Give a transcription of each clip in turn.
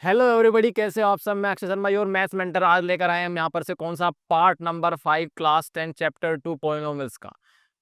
Hello everybody, कैसे हो आप सब। मैं Akshay Sharma, your maths mentor. आज लेकर आए हम यहाँ पर से कौन सा part number 5 class 10 chapter 2 polynomials का।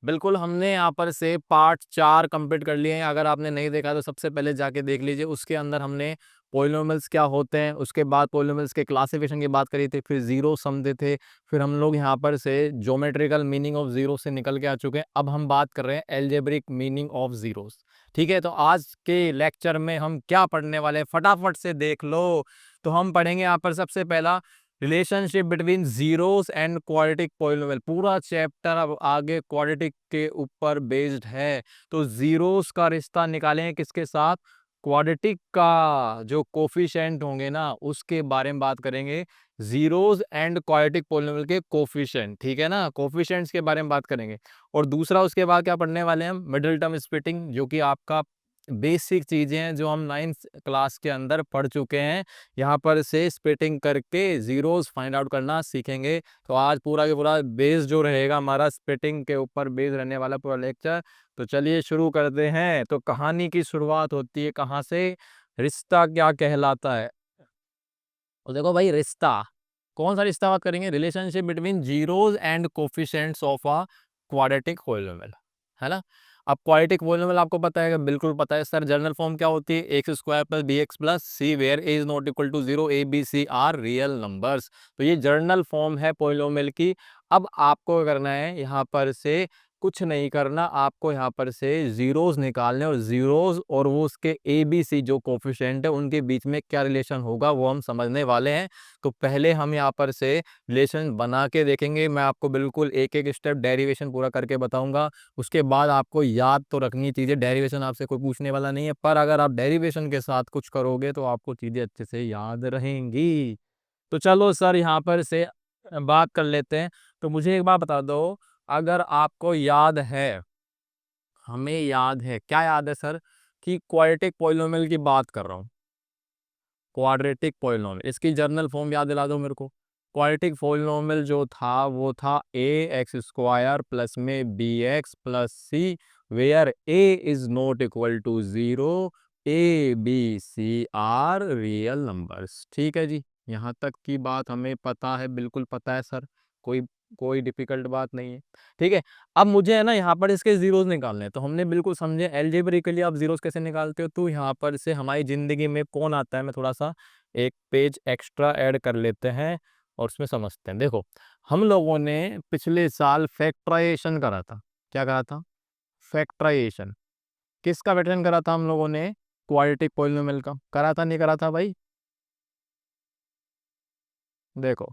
बिल्कुल, हमने यहाँ पर से पार्ट 4 कंप्लीट कर लिए हैं। अगर आपने नहीं देखा तो सबसे पहले जाके देख लीजिए। उसके अंदर हमने पॉलिनोमियल्स क्या होते हैं, उसके बाद पॉलिनोमियल्स के क्लासिफिकेशन की बात करी थी, फिर जीरो समझे थे, फिर हम लोग यहाँ पर से ज्योमेट्रिकल मीनिंग ऑफ जीरो से निकल के आ चुके हैं। अब हम बात कर रहे हैं एल्जेब्रिक मीनिंग ऑफ जीरोस। ठीक है, तो आज के लेक्चर में हम क्या पढ़ने वाले हैं फटाफट से देख लो। तो हम पढ़ेंगे यहाँ पर सबसे पहला relationship between zeros and quadratic polynomial. पूरा चैप्टर अब आगे क्वाड्रेटिक के ऊपर बेस्ड है। तो जीरोस का रिश्ता निकालेंगे किसके साथ, क्वाड्रेटिक का जो कोफिशिएंट होंगे ना उसके बारे में बात करेंगे। जीरोस एंड क्वाड्रेटिक पॉलिनोमियल के कोफिशिएंट, ठीक है ना, कोफिशिएंट्स के बारे में बात करेंगे। और दूसरा उसके बाद क्या पढ़ने वाले हैं हम, मिडिल टर्म स्प्लिटिंग, जो कि आपका बेसिक चीजें हैं जो हम 9th क्लास के अंदर पढ़ चुके हैं। यहाँ पर से स्प्लिटिंग करके जीरोस फाइंड आउट करना सीखेंगे। तो आज पूरा के पूरा बेस जो रहेगा हमारा स्प्लिटिंग के ऊपर बेस रहने वाला पूरा लेक्चर। तो चलिए शुरू करते हैं। तो कहानी की शुरुआत होती है कहाँ से, रिश्ता क्या कहलाता है। तो देखो भाई, रिश्ता कौन सा रिश्ता बात करेंगे, relationship between zeros and coefficients of a quadratic polynomial, है ना। अब क्वाड्रेटिक पॉलिनोमियल आपको पता है, बिल्कुल पता है सर। जनरल फॉर्म क्या होती है, x square plus b x plus c where a is not equal to zero, a b c are real numbers. तो ये जर्नल फॉर्म है पॉलिनोमियल की। अब आपको करना है यहाँ पर से, कुछ नहीं करना, आपको यहाँ पर से जीरोस निकालने, और जीरोस और वो उसके ए बी सी जो कोफिशिएंट है उनके बीच में क्या रिलेशन होगा वो हम समझने वाले हैं। तो पहले हम यहाँ पर से रिलेशन बना के देखेंगे। मैं आपको बिल्कुल एक एक स्टेप डेरिवेशन पूरा करके बताऊंगा। उसके बाद आपको याद तो रखनी चीज़ें, डेरिवेशन आपसे कोई पूछने वाला नहीं है, पर अगर आप डेरिवेशन के साथ कुछ करोगे तो आपको चीज़ें अच्छे से याद रहेंगी। तो चलो सर, यहाँ पर से बात कर लेते हैं। तो मुझे एक बात बता दो, अगर आपको याद है, हमें याद है, क्या याद है सर, कि क्वाड्रेटिक पॉलिनोमियल की बात कर रहा हूँ। क्वाड्रेटिक पॉलिनोमियल, इसकी जर्नल फॉर्म याद दिला दो मेरे को। क्वाड्रेटिक पॉलिनोमियल जो था वो था ए एक्स स्क्वायर प्लस में b x plus c, where a is not equal to zero, a b c are real numbers. ठीक है जी, यहाँ तक की बात हमें पता है, बिल्कुल पता है सर, कोई कोई डिफिकल्ट बात नहीं है। ठीक है, अब मुझे है ना यहाँ पर इसके जीरोस निकालने हैं। तो हमने बिल्कुल समझे एल्जेब्रिकली आप जीरोस कैसे निकालते हो। तो यहाँ पर से हमारी जिंदगी में कौन आता है, मैं थोड़ा सा एक पेज एक्स्ट्रा ऐड कर लेते हैं और उसमें समझते हैं। देखो, हम लोगों ने पिछले साल फैक्टराइजेशन करा था। क्या करा था, फैक्टराइजेशन। किसका फैक्टराइजेशन करा था हम लोगों ने, क्वाड्रेटिक पॉलिनोमियल का। करा था नहीं करा था भाई, देखो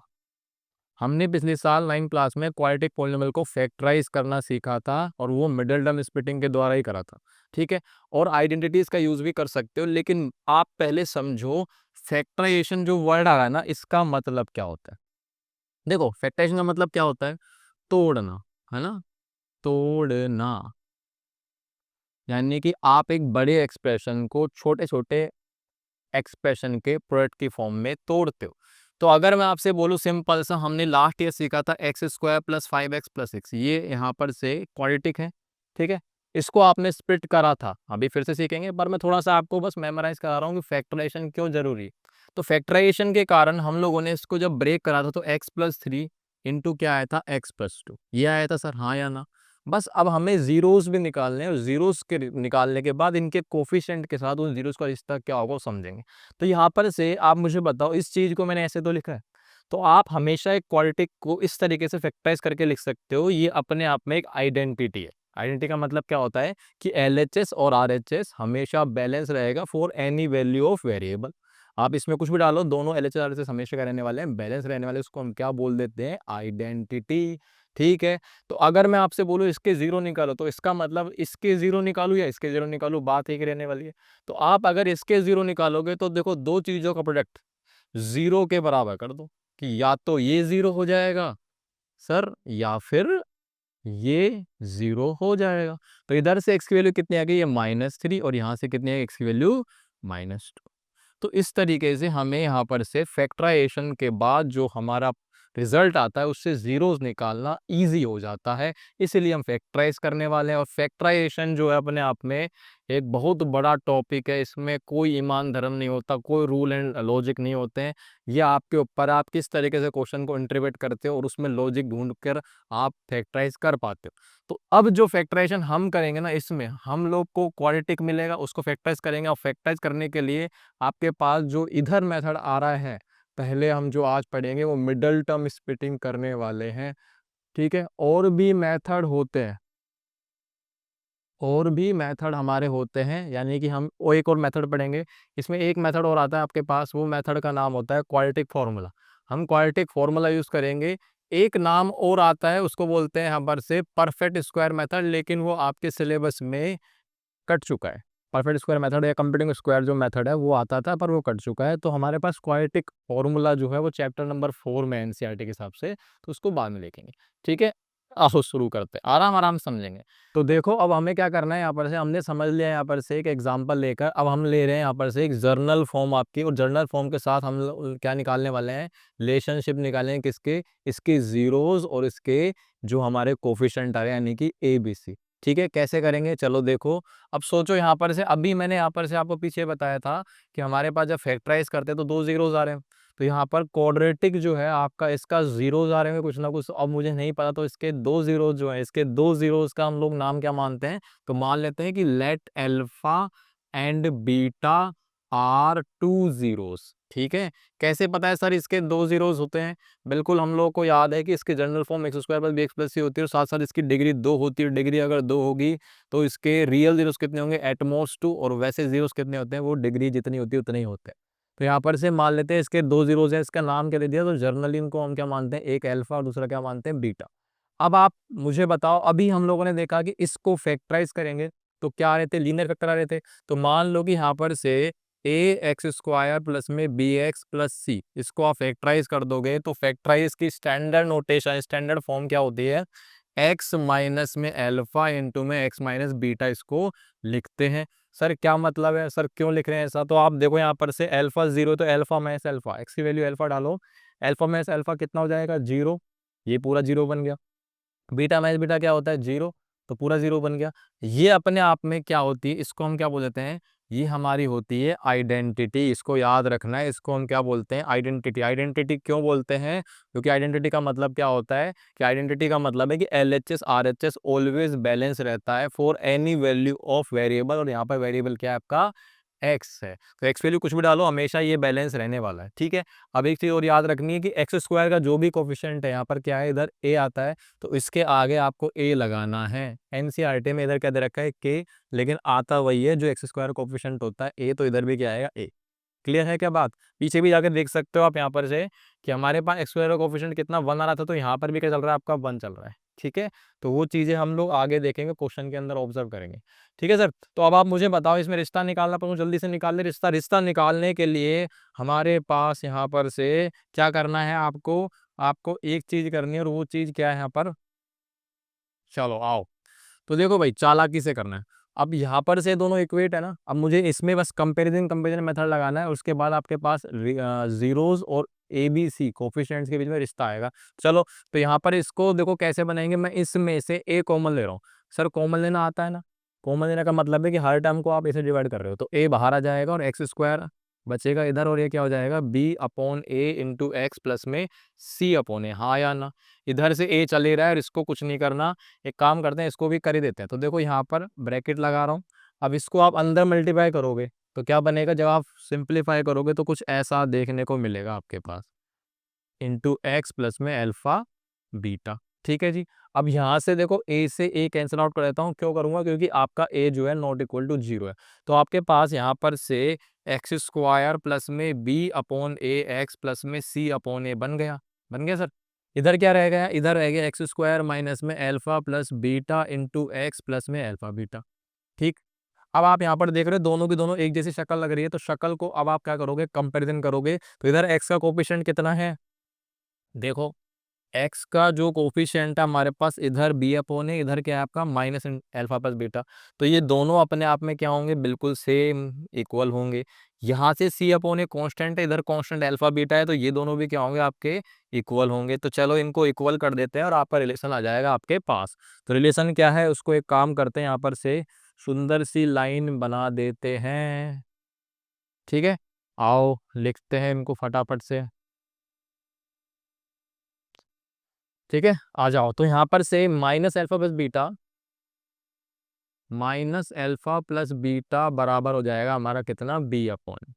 हमने पिछले साल 9th क्लास में क्वाड्रेटिक पॉलिनोमियल को फैक्टराइज करना सीखा था, और वो मिडिल टर्म स्प्लिटिंग के द्वारा ही करा था। ठीक है, और आइडेंटिटीज का यूज भी कर सकते हो, लेकिन आप पहले समझो फैक्टराइजेशन जो वर्ड आ रहा है ना, इसका मतलब क्या होता है। देखो, फैक्टराइजेशन का मतलब क्या होता है, तोड़ना, है ना, तोड़ना। यानी कि आप एक बड़े एक्सप्रेशन को छोटे छोटे एक्सप्रेशन के प्रोडक्ट की फॉर्म में तोड़ते हो। तो अगर मैं आपसे बोलूं सिंपल सा, हमने लास्ट ईयर सीखा था x square plus 5x plus 6, ये यहाँ पर से क्वाड्रेटिक है। ठीक है, इसको आपने स्प्लिट करा था, अभी फिर से सीखेंगे, पर मैं थोड़ा सा आपको बस मेमोराइज करा रहा हूँ कि फैक्टराइजेशन क्यों जरूरी है। तो फैक्टराइजेशन के कारण हम लोगों ने इसको जब ब्रेक करा था तो एक्स प्लस थ्री इंटू क्या आया था, एक्स प्लस टू, ये आया था सर, हाँ या ना। बस अब हमें जीरोस भी निकालने हैं, और जीरोस के निकालने के बाद इनके कोफिशिएंट के साथ उन जीरोस का रिश्ता क्या होगा वो समझेंगे। तो यहाँ पर से आप मुझे बताओ, इस चीज को मैंने ऐसे तो लिखा है, तो आप हमेशा एक क्वाड्रेटिक को इस तरीके से फैक्टराइज करके लिख सकते हो। ये अपने आप में एक आइडेंटिटी है। आइडेंटिटी का मतलब क्या होता है कि एलएचएस और आरएचएस हमेशा बैलेंस रहेगा for any value of variable. आप इसमें कुछ भी डालो, दोनों एलएचएस आरएचएस हमेशा क्या रहने वाले हैं, बैलेंस रहने वाले। उसको हम क्या बोल देते हैं, आइडेंटिटी। ठीक है, तो अगर मैं आपसे बोलूँ इसके जीरो निकालो, तो इसका मतलब इसके जीरो निकालू या इसके जीरो निकालू, बात एक रहने वाली है। तो आप अगर इसके जीरो निकालोगे तो देखो, दो चीजों का प्रोडक्ट जीरो के बराबर कर दो, कि या तो ये जीरो हो जाएगा सर, या फिर ये जीरो हो जाएगा। तो इधर से एक्स की वैल्यू कितनी आ गई, ये -3, और यहाँ से कितनी है एक्स की वैल्यू -2। तो इस तरीके से हमें यहाँ पर से फैक्टराइजेशन के बाद जो हमारा रिजल्ट आता है उससे जीरोस निकालना ईजी हो जाता है। इसीलिए हम फैक्टराइज करने वाले हैं। और फैक्टराइजेशन जो है अपने आप में एक बहुत बड़ा टॉपिक है। इसमें कोई ईमान धर्म नहीं होता, कोई रूल एंड लॉजिक नहीं होते हैं। ये आपके ऊपर, आप किस तरीके से क्वेश्चन को इंटरप्रेट करते हो और उसमें लॉजिक ढूंढ कर आप फैक्टराइज कर पाते हो। तो अब जो फैक्टराइजेशन हम करेंगे ना, इसमें हम लोग को क्वाड्रेटिक मिलेगा, उसको फैक्टराइज करेंगे। और फैक्टराइज करने के लिए आपके पास जो इधर मेथड आ रहा है, पहले हम जो आज पढ़ेंगे वो मिडल टर्म स्प्लिटिंग करने वाले हैं। ठीक है, और भी मेथड होते हैं, और भी मेथड हमारे होते हैं, यानी कि हम वो एक और मेथड पढ़ेंगे। इसमें एक मेथड और आता है आपके पास, वो मेथड का नाम होता है क्वाड्रेटिक फॉर्मूला। हम क्वाड्रेटिक फॉर्मूला यूज करेंगे। एक नाम और आता है, उसको बोलते हैं यहाँ पर से परफेक्ट स्क्वायर मेथड, लेकिन वो आपके सिलेबस में कट चुका है। परफेक्ट स्क्वायर मेथड या कंप्यूटिंग स्क्वायर जो मेथड है वो आता था, पर वो कट चुका है। तो हमारे पास क्वाड्रेटिक फॉर्मूला जो है वो चैप्टर नंबर 4 में एनसीईआरटी के हिसाब से, तो उसको बाद में लिखेंगे। ठीक है, आओ शुरू करते हैं, आराम आराम समझेंगे। तो देखो अब हमें क्या करना है, यहाँ पर से हमने समझ लिया, यहाँ पर से एक एग्जांपल लेकर अब हम ले रहे हैं यहाँ पर से एक जर्नल फॉर्म आपकी। और जर्नल फॉर्म के साथ हम क्या निकालने वाले हैं, रिलेशनशिप निकालेंगे किसके, इसके जीरोस और इसके जो हमारे कोफिशिएंट आ रहे हैं, यानी कि ए बी सी। ठीक है, कैसे करेंगे चलो देखो। अब सोचो यहाँ पर से, अभी मैंने यहाँ पर से आपको पीछे बताया था कि हमारे पास जब फैक्टराइज करते हैं तो दो जीरोस आ रहे हैं। तो यहाँ पर क्वाड्रेटिक जो है आपका, इसका जीरोस आ रहे हैं कुछ ना कुछ। अब मुझे नहीं पता, तो इसके दो जीरोस जो है, इसके दो जीरोस का हम लोग नाम क्या मानते हैं, तो मान लेते हैं कि let alpha and beta are two zeros. ठीक है, कैसे पता है सर इसके दो जीरोस होते हैं, बिल्कुल हम लोग को याद है कि इसके general form x square plus b x plus c होती है, और साथ साथ इसकी डिग्री 2 होती है। डिग्री अगर 2 होगी तो इसके रियल जीरोस कितने होंगे, एटमोस्ट 2, और वैसे जीरोस कितने होते हैं, वो डिग्री जितनी होती है उतने ही होते हैं। तो यहाँ पर से मान लेते हैं इसके दो जीरोस है, इसका नाम क्या दे दिया, तो जर्नली इनको हम क्या मानते हैं, एक अल्फा और दूसरा क्या मानते हैं, बीटा। अब आप मुझे बताओ, अभी हम लोगों ने देखा कि इसको फैक्टराइज करेंगे तो क्या आ रहे थे, लीनियर फैक्टर आ रहे थे। तो मान लो कि यहाँ पर से ए एक्स स्क्वायर प्लस में बी एक्स प्लस सी, इसको आप फैक्टराइज कर दोगे तो फैक्टराइज की स्टैंडर्ड नोटेशन, स्टैंडर्ड फॉर्म क्या होती है, एक्स माइनस में अल्फा इंटू में एक्स माइनस बीटा, इसको लिखते हैं। सर क्या मतलब है, सर क्यों लिख रहे हैं ऐसा, तो आप देखो यहाँ पर से अल्फा जीरो, तो अल्फा माइनस अल्फा, एक्स की वैल्यू अल्फा डालो, अल्फा माइनस अल्फा कितना हो जाएगा, जीरो, ये पूरा जीरो बन गया। बीटा माइनस बीटा क्या होता है, जीरो, तो पूरा जीरो बन गया। ये अपने आप में क्या होती है, इसको हम क्या बोल देते हैं, ये हमारी होती है आइडेंटिटी। इसको याद रखना है, इसको हम क्या बोलते हैं, आइडेंटिटी। आइडेंटिटी क्यों बोलते हैं, क्योंकि आइडेंटिटी का मतलब क्या होता है, कि आइडेंटिटी का मतलब है कि एलएचएस आरएचएस ऑलवेज बैलेंस रहता है for any value of variable. और यहाँ पर वेरिएबल क्या है आपका, एक्स है। तो एक्स वैल्यू कुछ भी डालो, हमेशा ये बैलेंस रहने वाला है। ठीक है, अब एक चीज और याद रखनी है कि एक्स स्क्वायर का जो भी कोफिशिएंट है, यहाँ पर क्या है, इधर ए आता है, तो इसके आगे आपको ए लगाना है। एनसीईआरटी में इधर क्या दे रखा है, के, लेकिन आता वही है जो एक्स स्क्वायर कोफिशिएंट होता है ए, तो इधर भी क्या आएगा, ए। क्लियर है क्या बात, पीछे भी जाकर देख सकते हो आप यहाँ पर से कि हमारे पास एक्स स्क्वायर का कोफिशिएंट कितना, 1 आ रहा था, तो यहाँ पर भी क्या चल रहा है आपका, 1 चल रहा है। ठीक है, तो वो चीजें हम लोग आगे देखेंगे, क्वेश्चन के अंदर ऑब्जर्व करेंगे। ठीक है सर, तो अब आप मुझे बताओ, इसमें रिश्ता निकालना, पर जल्दी से निकाल ले रिश्ता। रिश्ता निकालने के लिए हमारे पास यहाँ पर से क्या करना है, आपको आपको एक चीज करनी है, और वो चीज क्या है यहाँ पर, चलो आओ। तो देखो भाई, चालाकी से करना है। अब यहाँ पर से दोनों इक्वेट है ना, अब मुझे इसमें बस कंपैरिजन मेथड लगाना है, उसके बाद आपके पास जीरोस और ए बी सी कोफिशिएंट्स के बीच में रिश्ता आएगा। चलो, तो यहाँ पर इसको देखो कैसे बनाएंगे, मैं इसमें से ए कॉमन ले रहा हूँ। सर कॉमन लेना आता है ना, कॉमन लेने का मतलब है कि हर टर्म को आप ऐसे डिवाइड कर रहे हो, तो ए बाहर आ जाएगा और एक्स स्क्वायर बचेगा इधर, और ये क्या हो जाएगा, बी अपॉन ए इंटू एक्स प्लस में सी अपॉन ए, हाँ या ना। इधर से ए चल ही रहा है और इसको कुछ नहीं करना, एक काम करते हैं, इसको भी कर ही देते हैं। तो देखो यहाँ पर ब्रैकेट लगा रहा हूँ, अब इसको आप अंदर मल्टीप्लाई करोगे तो क्या बनेगा, जब आप सिंप्लीफाई करोगे तो कुछ ऐसा देखने को मिलेगा आपके पास, इंटू एक्स प्लस में अल्फा बीटा। ठीक है जी, अब यहाँ से देखो ए से ए कैंसिल आउट कर देता हूँ, क्यों करूँगा, क्योंकि आपका ए जो है नॉट इक्वल टू जीरो है। तो आपके पास यहाँ पर से एक्स स्क्वायर प्लस में बी अपॉन ए एक्स प्लस में सी अपॉन ए बन गया, बन गया सर। इधर क्या रह गया, इधर रह गया एक्स स्क्वायर माइनस में alpha plus beta into x plus में अल्फा बीटा। ठीक, अब आप यहाँ पर देख रहे हो दोनों की दोनों एक जैसी शक्ल लग रही है, तो शक्ल को अब आप क्या करोगे, कंपेरिजन करोगे। तो इधर एक्स का कोफिशिएंट कितना है, देखो एक्स का जो कोफिशिएंट है हमारे पास इधर बी अपॉन है, इधर क्या है आपका माइनस अल्फा प्लस बीटा। तो ये दोनों अपने आप में क्या होंगे, बिल्कुल सेम इक्वल होंगे। यहाँ से सी अपॉन ए कांस्टेंट है, इधर कांस्टेंट अल्फा बीटा है, तो ये दोनों भी क्या होंगे आपके इक्वल होंगे। तो चलो इनको इक्वल कर देते हैं और आपका रिलेशन आ जाएगा आपके पास। तो रिलेशन क्या है, उसको एक काम करते हैं, यहाँ पर से सुंदर सी लाइन बना देते हैं। ठीक है, आओ लिखते हैं इनको फटाफट से। ठीक है, आ जाओ। तो यहाँ पर से माइनस अल्फा प्लस बीटा बराबर हो जाएगा हमारा कितना, बी अपॉन।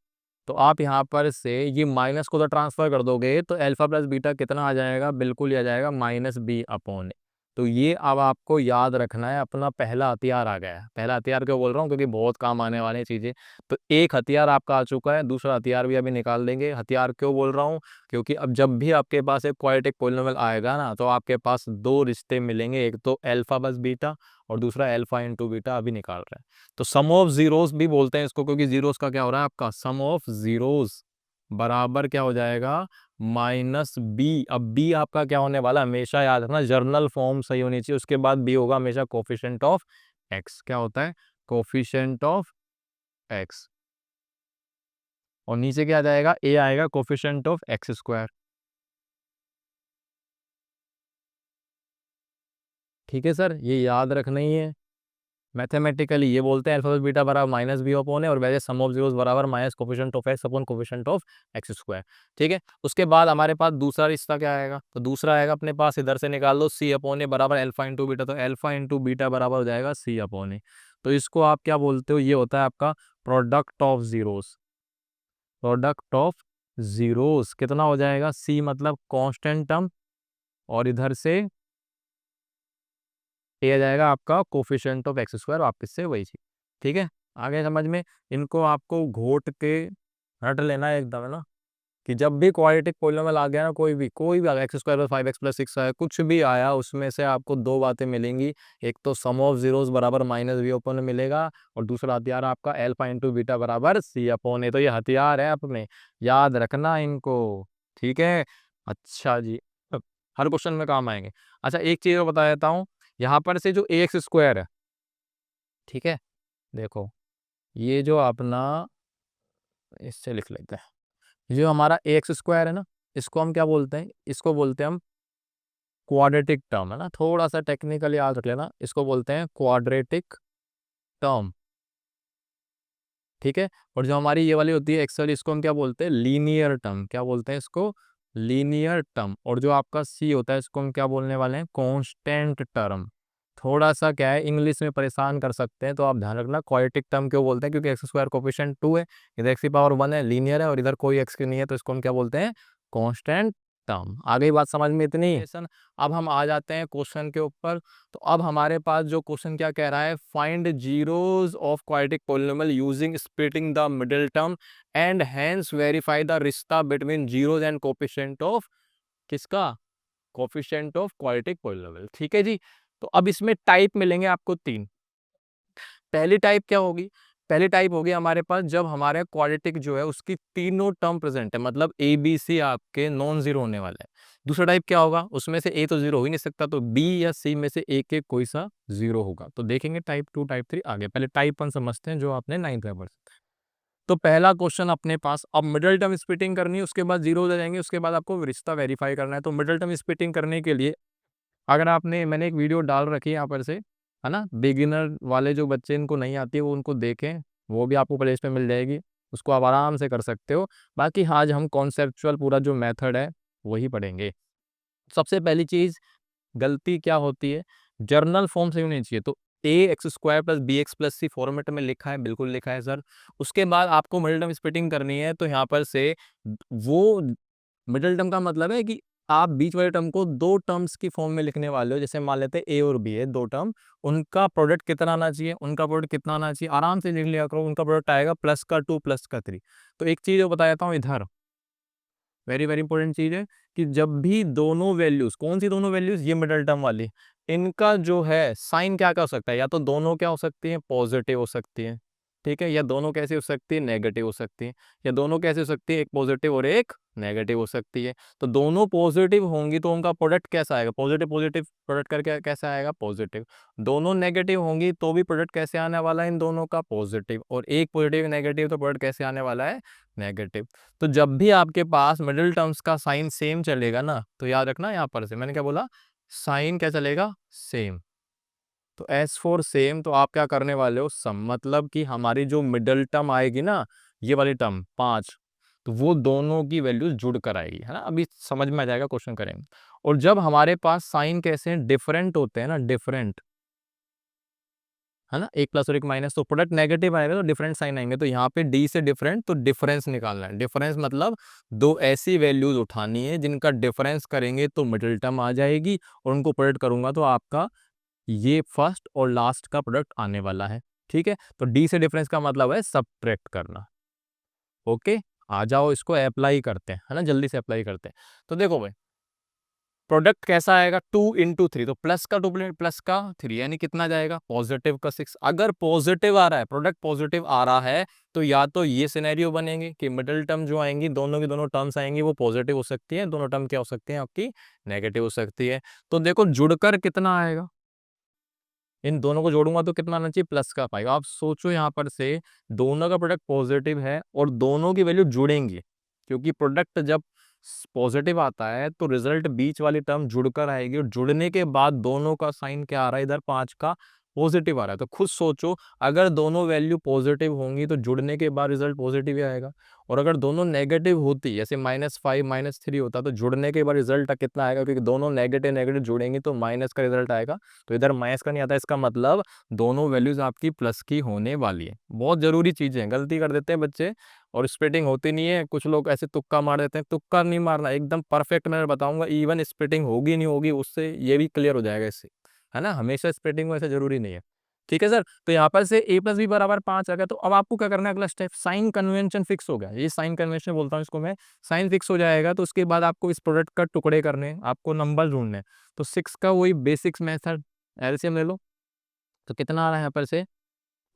तो आप यहाँ पर से ये माइनस को तो ट्रांसफर कर दोगे तो अल्फा प्लस बीटा कितना आ जाएगा, बिल्कुल ही आ जाएगा माइनस बी अपॉन। तो ये अब आपको याद रखना है, अपना पहला हथियार आ गया है। पहला हथियार क्यों बोल रहा हूँ, क्योंकि बहुत काम आने वाले चीजें। तो एक हथियार आपका आ चुका है, दूसरा हथियार भी अभी निकाल देंगे। हथियार क्यों बोल रहा हूँ, क्योंकि अब जब भी आपके पास एक क्वाड्रेटिक पॉलिनोमियल आएगा ना, तो आपके पास दो रिश्ते मिलेंगे, एक तो अल्फा प्लस बीटा और दूसरा अल्फा इंटू बीटा अभी निकाल रहे हैं। तो सम ऑफ जीरोस भी बोलते हैं इसको, क्योंकि जीरोस का क्या हो रहा है आपका, सम ऑफ जीरोस बराबर क्या हो जाएगा, माइनस बी। अब बी आपका क्या होने वाला, हमेशा याद रखना जर्नल फॉर्म सही होनी चाहिए, उसके बाद बी होगा हमेशा कोफिशिएंट ऑफ एक्स। क्या होता है, कोफिशिएंट ऑफ एक्स। और नीचे क्या आ जाएगा, ए आएगा कोफिशिएंट ऑफ एक्स स्क्वायर। ठीक है सर, ये याद रखना ही है। मैथमेटिकली ये बोलते हैं अल्फा प्लस बीटा बराबर माइनस बी अपॉन है, और वैसे सम ऑफ जीरोस बराबर minus coefficient of x upon coefficient of x square. ठीक है, उसके बाद हमारे पास दूसरा रिश्ता क्या आएगा, तो दूसरा आएगा अपने पास, इधर से निकाल लो, सी अपॉन ए बराबर अल्फा इंटू बीटा। तो अल्फा इंटू बीटा बराबर हो जाएगा सी अपॉन ए। तो इसको आप क्या बोलते हो, ये होता है आपका product of zeros. Product of zeros कितना हो जाएगा, सी मतलब कांस्टेंट टर्म, और इधर से ये आ जाएगा आपका कोफिशिएंट ऑफ एक्स स्क्वायर, वापस से वही चीज। ठीक है, आगे समझ में। इनको आपको घोट के रट लेना है एकदम, है ना, कि जब भी क्वाड्रेटिक पॉलिनोमियल आ गया ना, कोई भी आ गया, x square plus 5x plus 6 आया, कुछ भी आया, उसमें से आपको दो बातें मिलेंगी। एक तो सम ऑफ जीरोस बराबर माइनस बी अपॉन मिलेगा, और दूसरा हथियार आपका अल्फा इंटू बीटा बराबर सी अपॉन ए। तो ये हथियार है अपने, याद रखना इनको। ठीक है, अच्छा जी, अब हर क्वेश्चन में काम आएंगे। अच्छा, एक चीज और बता देता हूँ, यहाँ पर से जो ए एक्स स्क्वायर है, ठीक है, देखो ये जो अपना, इससे लिख लेते हैं, ये जो हमारा ए एक्स स्क्वायर है ना, इसको हम क्या बोलते हैं, इसको बोलते हैं हम क्वाड्रेटिक टर्म, है ना, थोड़ा सा टेक्निकल याद रख लेना, इसको बोलते हैं क्वाड्रेटिक टर्म। ठीक है, और जो हमारी ये वाली होती है एक्सल, इसको हम क्या बोलते हैं, लीनियर टर्म। क्या बोलते हैं इसको, लीनियर टर्म। और जो आपका सी होता है, इसको हम क्या बोलने वाले हैं, कांस्टेंट टर्म। थोड़ा सा क्या है, इंग्लिश में परेशान कर सकते हैं, तो आप ध्यान रखना क्वाड्रेटिक टर्म क्यों बोलते हैं, क्योंकि एक्स स्क्वायर कोफिशिएंट 2 है, इधर एक्स की पावर 1 है, लीनियर है, और इधर कोई एक्स की नहीं है, तो इसको हम क्या बोलते हैं, कांस्टेंट टर्म। आ गई बात समझ में इतनी। अब हम आ जाते हैं क्वेश्चन के ऊपर। तो अब हमारे पास जो क्वेश्चन क्या कह रहा है, find zeros of quadratic polynomial using splitting the middle term and hence verify the रिश्ता between zeros and coefficient of किसका, कोफिशिएंट ऑफ क्वाड्रेटिक पॉलिनोमियल। ठीक है जी। तो अब इसमें टाइप मिलेंगे आपको तीन। पहली टाइप क्या होगी, पहली टाइप होगी हमारे पास जब हमारे क्वाड्रेटिक जो है उसकी तीनों टर्म प्रेजेंट है, मतलब ए बी सी आपके नॉन जीरो होने वाले हैं। दूसरा टाइप क्या होगा, उसमें से ए तो जीरो हो ही नहीं सकता, तो बी या सी में से एक एक कोई सा जीरो होगा। तो देखेंगे टाइप 2 टाइप 3 आगे, पहले टाइप 1 समझते हैं जो आपने 9th में पढ़ा। तो पहला क्वेश्चन अपने पास, अब मिडिल टर्म स्प्लिटिंग करनी है, उसके बाद जीरो हो जाएंगे, उसके बाद आपको रिश्ता वेरीफाई करना है। तो मिडिल टर्म स्प्लिटिंग करने के लिए, अगर आपने, मैंने एक वीडियो डाल रखी है यहाँ पर से, है ना, बिगिनर वाले जो बच्चे इनको नहीं आती है वो उनको देखें, वो भी आपको प्ले लिस्ट पे मिल जाएगी, उसको आप आराम से कर सकते हो। बाकी हाँ, आज हम कॉन्सेप्चुअल पूरा जो मेथड है वही पढ़ेंगे। सबसे पहली चीज, गलती क्या होती है, जर्नल फॉर्म सही होनी चाहिए। तो a x square plus b x plus c format में लिखा है, बिल्कुल लिखा है सर। उसके बाद आपको मिडिल टर्म स्प्लिटिंग करनी है, तो यहाँ पर से वो मिडिल टर्म का मतलब है कि आप बीच वाले टर्म को दो टर्म्स की फॉर्म में लिखने वाले हो। जैसे मान लेते हैं ए और बी है दो टर्म, उनका प्रोडक्ट कितना आना चाहिए, उनका प्रोडक्ट कितना आना चाहिए, आराम से लिख लिया करो। उनका प्रोडक्ट आएगा प्लस का 2 प्लस का 3। तो एक चीज और बता देता हूँ इधर, वेरी वेरी इंपॉर्टेंट चीज है, कि जब भी दोनों वैल्यूज, कौन सी दोनों वैल्यूज, ये मिडिल टर्म वाली, इनका जो है साइन क्या क्या हो सकता है, या तो दोनों क्या हो सकती है, पॉजिटिव हो सकती है, ठीक है, या दोनों कैसे हो सकती है, नेगेटिव हो सकती है, या दोनों कैसे हो सकती है, एक पॉजिटिव और एक नेगेटिव हो सकती है। तो दोनों पॉजिटिव होंगी तो उनका प्रोडक्ट कैसा आएगा, पॉजिटिव पॉजिटिव प्रोडक्ट करके कैसा आएगा, पॉजिटिव। दोनों नेगेटिव होंगी तो भी प्रोडक्ट कैसे आने वाला है, इन दोनों का पॉजिटिव, और एक पॉजिटिव नेगेटिव तो प्रोडक्ट कैसे आने वाला है, नेगेटिव। तो जब भी आपके पास मिडिल टर्म्स का साइन सेम चलेगा ना, तो याद रखना यहाँ पर से मैंने क्या बोला, साइन क्या चलेगा, सेम। तो एस फोर सेम, तो आप क्या करने वाले हो, सम, मतलब कि हमारी जो मिडल टर्म आएगी ना, ये वाली टर्म 5, तो वो दोनों की वैल्यूज जुड़ कर आएगी, है ना, अभी समझ में आ जाएगा, क्वेश्चन करेंगे। और जब हमारे पास साइन कैसे हैं, डिफरेंट होते हैं ना, डिफरेंट, है ना, एक प्लस और एक माइनस, तो प्रोडक्ट नेगेटिव आएगा तो डिफरेंट साइन आएंगे। तो यहाँ पे डी से डिफरेंट, तो डिफरेंस निकालना है। डिफरेंस मतलब दो ऐसी वैल्यूज उठानी है जिनका डिफरेंस करेंगे तो मिडिल टर्म आ जाएगी, और उनको प्रोडक्ट करूंगा तो आपका ये फर्स्ट और लास्ट का प्रोडक्ट आने वाला है। ठीक है, तो डी से डिफरेंस का मतलब है सबट्रैक्ट करना। ओके, आ जाओ इसको अप्लाई करते हैं, है ना, जल्दी से अप्लाई करते हैं। तो देखो भाई, प्रोडक्ट कैसा आएगा, 2 × 3, तो प्लस का 2 प्लस का 3, यानी कितना जाएगा, पॉजिटिव का 6। अगर पॉजिटिव आ रहा है, प्रोडक्ट पॉजिटिव आ रहा है, तो या तो ये सिनेरियो बनेंगे कि मिडिल टर्म जो आएंगी, दोनों की दोनों टर्म्स आएंगी वो पॉजिटिव हो सकती है, दोनों टर्म क्या हो सकती है आपकी, नेगेटिव हो सकती है। तो देखो जुड़कर कितना आएगा, इन दोनों को जोड़ूंगा तो कितना आना चाहिए, प्लस का 5। आप सोचो यहाँ पर से दोनों का प्रोडक्ट पॉजिटिव है और दोनों की वैल्यू जुड़ेंगी, क्योंकि प्रोडक्ट जब पॉजिटिव आता है तो रिजल्ट बीच वाली टर्म जुड़कर आएगी, और जुड़ने के बाद दोनों का साइन क्या आ रहा है, इधर 5 का पॉजिटिव आ रहा है। तो खुद सोचो, अगर दोनों वैल्यू पॉजिटिव होंगी तो जुड़ने के बाद रिजल्ट पॉजिटिव ही आएगा, और अगर दोनों नेगेटिव होती, जैसे -5 -3 होता, तो जुड़ने के बाद रिजल्ट कितना आएगा, क्योंकि दोनों नेगेटिव नेगेटिव जुड़ेंगे तो माइनस का रिजल्ट आएगा। तो इधर माइनस का नहीं आता, इसका मतलब दोनों वैल्यूज आपकी प्लस की होने वाली है। बहुत जरूरी चीजें हैं, गलती कर देते हैं बच्चे, और स्प्लिटिंग होती नहीं है, कुछ लोग ऐसे तुक्का मार देते हैं। तुक्का नहीं मारना, एकदम परफेक्ट मैं बताऊंगा, इवन स्प्लिटिंग होगी नहीं होगी उससे ये भी क्लियर हो जाएगा इससे, है ना, हमेशा स्प्लिटिंग वैसे जरूरी नहीं है। ठीक है सर, तो यहाँ पर से a + b = 5 आ गया। तो अब आपको क्या करना है, अगला स्टेप, साइन कन्वेंशन फिक्स हो गया, ये साइन कन्वेंशन बोलता हूँ इसको मैं, साइन फिक्स हो जाएगा। तो उसके बाद आपको इस प्रोडक्ट का टुकड़े करने हैं, आपको नंबर ढूंढने हैं। तो 6 का वही बेसिक्स मेथड, एलसीएम ले लो, तो कितना आ रहा है यहाँ पर से,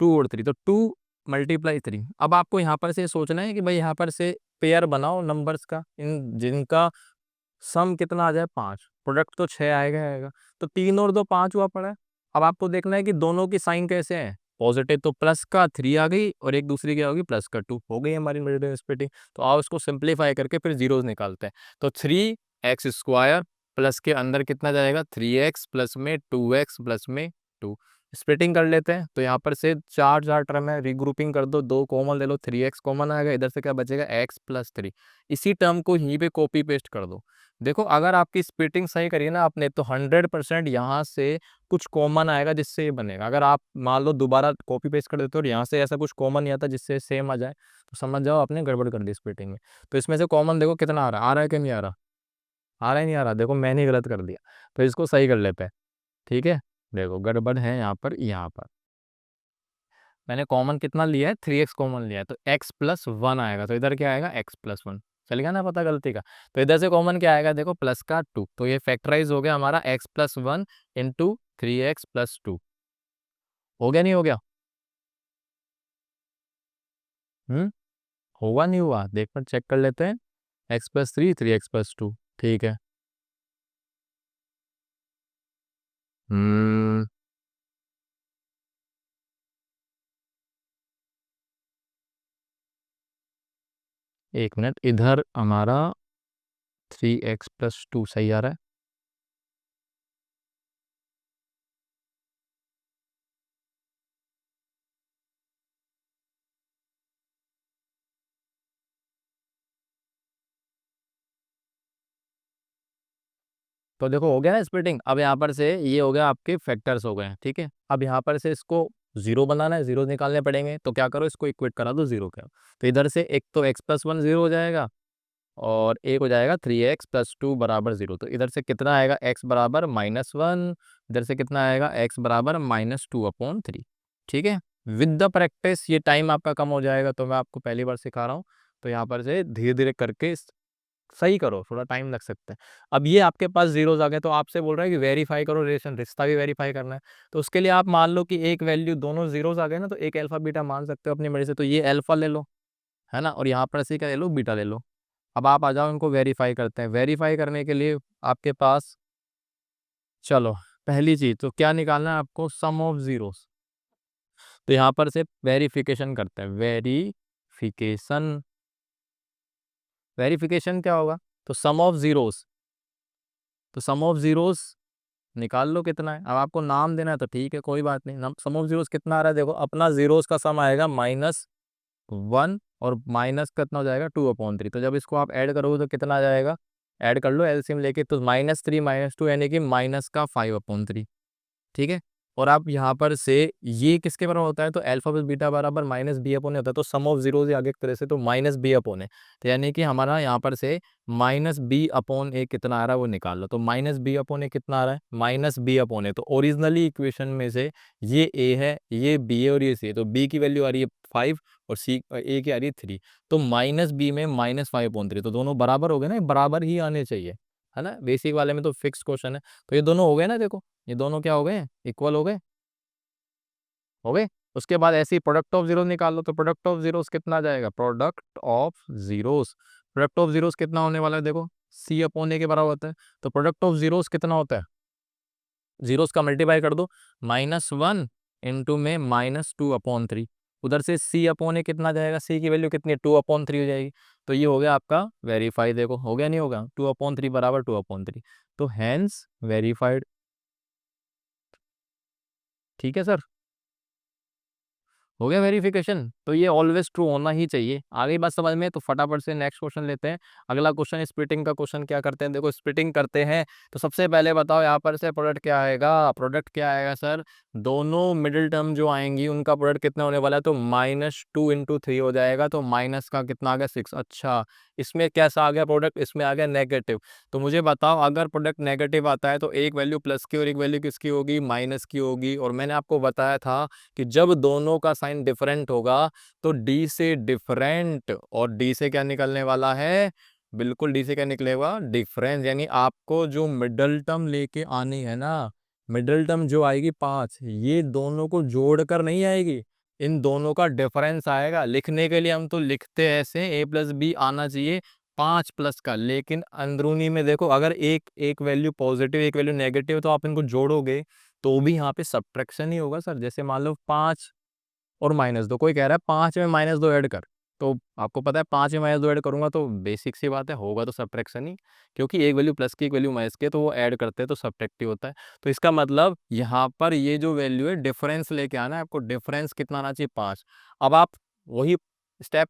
2 और 3, तो 2 × 3। अब आपको यहाँ पर से सोचना है कि भाई यहाँ पर से पेयर बनाओ नंबर्स का, इन जिनका सम कितना आ जाए, 5, प्रोडक्ट तो 6 आएगा आएगा। तो 3 और 2 5 हुआ पड़ा है। अब आपको देखना है कि दोनों की साइन कैसे हैं, पॉजिटिव, तो प्लस का 3 आ गई, और एक दूसरी क्या होगी, प्लस का 2 हो गई हमारी मिडिल स्प्लिटिंग। तो आओ इसको सिंप्लीफाई करके फिर जीरोस निकालते हैं। तो 3x² प्लस के अंदर कितना जाएगा, 3x प्लस में 2x प्लस में 2, स्प्लिटिंग कर लेते हैं। तो यहाँ पर से चार चार टर्म है, रीग्रुपिंग कर दो, 2 कॉमन ले लो, 3x कॉमन आएगा, इधर से क्या बचेगा, x + 3। इसी टर्म को यहीं पे कॉपी पेस्ट कर दो। देखो अगर आपकी स्प्लिटिंग सही करी ना आपने, तो 100% यहाँ से कुछ कॉमन आएगा जिससे ये बनेगा। अगर आप मान लो दोबारा कॉपी पेस्ट कर देते हो और यहाँ से ऐसा कुछ कॉमन नहीं आता जिससे सेम आ जाए, तो समझ जाओ आपने गड़बड़ कर दी स्प्लिटिंग में। तो इसमें से कॉमन देखो कितना आ रहा है कि नहीं आ रहा, आ रहा है नहीं आ रहा, देखो मैंने ही गलत कर दिया। तो इसको सही कर लेते हैं, ठीक है। देखो गड़बड़ है यहाँ पर, यहाँ पर मैंने कॉमन कितना लिया है, 3x कॉमन लिया है, तो x + 1 आएगा। तो इधर क्या आएगा, x + 1, चल गया ना पता गलती का। तो इधर से कॉमन क्या आएगा, देखो प्लस का 2, तो ये फैक्टराइज हो गया हमारा x + 1 × 3x + 2। हो गया नहीं हो गया, हम्म, होगा नहीं हुआ, देख कर चेक कर लेते हैं, x + 3 3x + 2, ठीक है। हम्म, 1 मिनट, इधर हमारा 3x + 2 सही आ रहा है। तो देखो हो गया ना स्प्लिटिंग। अब यहाँ पर से ये हो गया, आपके फैक्टर्स हो गए हैं, ठीक है। अब यहाँ पर से इसको जीरो बनाना है, जीरो निकालने पड़ेंगे, तो क्या करो, इसको इक्वेट करा दो जीरो का। तो इधर से एक तो x + 1 जीरो हो जाएगा, और एक हो जाएगा 3x + 2 = 0। तो इधर से कितना आएगा, x = -1, इधर से कितना आएगा, x = -2/3, ठीक है। विद द प्रैक्टिस ये टाइम आपका कम हो जाएगा, तो मैं आपको पहली बार सिखा रहा हूँ। तो यहाँ पर से धीरे धीरे करके सही करो, थोड़ा टाइम लग सकता है। अब ये आपके पास जीरोस आ गए तो आपसे बोल रहा है कि वेरीफाई करो रिलेशन, रिश्ता भी वेरीफाई करना है। तो उसके लिए आप मान लो कि एक वैल्यू दोनों जीरोस आ गए ना, तो एक अल्फा बीटा मान सकते हो अपनी मर्जी से। तो ये अल्फा ले लो, है ना, और यहाँ पर से क्या ले लो, बीटा ले लो। अब आप आ जाओ, इनको वेरीफाई करते हैं। वेरीफाई करने के लिए आपके पास, चलो पहली चीज तो क्या निकालना है आपको, सम ऑफ जीरोस। तो यहाँ पर से वेरिफिकेशन करते हैं, वेरिफिकेशन। वेरिफिकेशन क्या होगा, तो सम ऑफ जीरोस, तो सम ऑफ जीरोस निकाल लो कितना है। अब आपको नाम देना है तो ठीक है, कोई बात नहीं। सम ऑफ जीरोस कितना आ रहा है, देखो अपना जीरोस का सम आएगा -1, और माइनस कितना हो जाएगा, 2/3। तो जब इसको आप ऐड करोगे तो कितना आ जाएगा, ऐड कर लो एलसीएम लेके, तो -3 -2 यानी कि माइनस का 5/3। ठीक है। और आप यहाँ पर से ये किसके बराबर होता है, तो अल्फा प्लस बीटा बराबर -b/a होता है। तो सम ऑफ जीरो से आगे एक तरह से तो -b/a, तो यानी कि हमारा यहाँ पर से -b/a कितना आ रहा है वो निकाल लो। तो -b/a कितना आ रहा है, -b/a। तो ओरिजिनली इक्वेशन में से ये a है, ये b है और ये c है। तो b की वैल्यू आ रही है 5 और c a की आ रही है 3। तो -b में -5/3, तो दोनों बराबर हो गए ना, बराबर ही आने चाहिए, है ना। बेसिक वाले में तो फिक्स क्वेश्चन है। तो ये दोनों हो गए ना, देखो ये दोनों क्या हो गए, इक्वल हो गए, हो गए। उसके बाद ऐसे ही प्रोडक्ट ऑफ जीरो निकाल लो। तो प्रोडक्ट ऑफ जीरोस कितना आ जाएगा, product of zeros, product of zeros कितना होने वाला है, देखो c/a के बराबर होता है। तो प्रोडक्ट ऑफ जीरोस कितना होता है, जीरोस का मल्टीप्लाई कर दो, -1 इंटू में -2/3। उधर से c/a कितना जाएगा, c की वैल्यू कितनी है, 2/3 हो जाएगी। तो ये हो गया आपका वेरीफाई, देखो हो गया नहीं होगा, 2/3 बराबर 2/3। तो हैंस वेरीफाइड। ठीक है सर, हो गया वेरिफिकेशन। तो ये ऑलवेज ट्रू होना ही चाहिए। आगे बात समझ में, तो फटाफट से नेक्स्ट क्वेश्चन लेते हैं। अगला क्वेश्चन स्प्लिटिंग का क्वेश्चन क्या करते हैं, देखो स्प्लिटिंग करते हैं। तो सबसे पहले बताओ यहाँ पर से प्रोडक्ट क्या आएगा, प्रोडक्ट क्या आएगा सर, दोनों मिडिल टर्म जो आएंगी उनका प्रोडक्ट कितना होने वाला है, तो -2 × 3 हो जाएगा। तो माइनस का कितना आ गया, 6। अच्छा, इसमें कैसा आ गया प्रोडक्ट, इसमें आ गया नेगेटिव। तो मुझे बताओ अगर प्रोडक्ट नेगेटिव आता है तो एक वैल्यू प्लस की और एक वैल्यू किसकी होगी, माइनस की होगी। और मैंने आपको बताया था कि जब दोनों का साइन डिफरेंट होगा तो डी से डिफरेंट, और डी से क्या निकलने वाला है, बिल्कुल डी से क्या निकलेगा, डिफरेंस। यानी आपको जो मिडल टर्म लेके आनी है ना, मिडल टर्म जो आएगी 5, ये दोनों को जोड़कर नहीं आएगी, इन दोनों का डिफरेंस आएगा। लिखने के लिए हम तो लिखते ऐसे a+b आना चाहिए 5 प्लस का, लेकिन अंदरूनी में देखो अगर एक एक वैल्यू पॉजिटिव एक वैल्यू नेगेटिव, तो आप इनको जोड़ोगे तो भी यहाँ पे सब्ट्रैक्शन ही होगा सर। जैसे मान लो 5 और -2, कोई कह रहा है 5 में -2 ऐड कर, तो आपको पता है 5 में -2 ऐड करूंगा तो बेसिक सी बात है, होगा तो सब्ट्रैक्शन ही, क्योंकि एक वैल्यू प्लस की एक वैल्यू माइनस की है, तो वो ऐड करते हैं तो सब्ट्रैक्टिव होता है। तो इसका मतलब यहाँ पर ये जो वैल्यू है डिफरेंस लेके आना है आपको, डिफरेंस कितना आना चाहिए, 5। अब आप वही स्टेप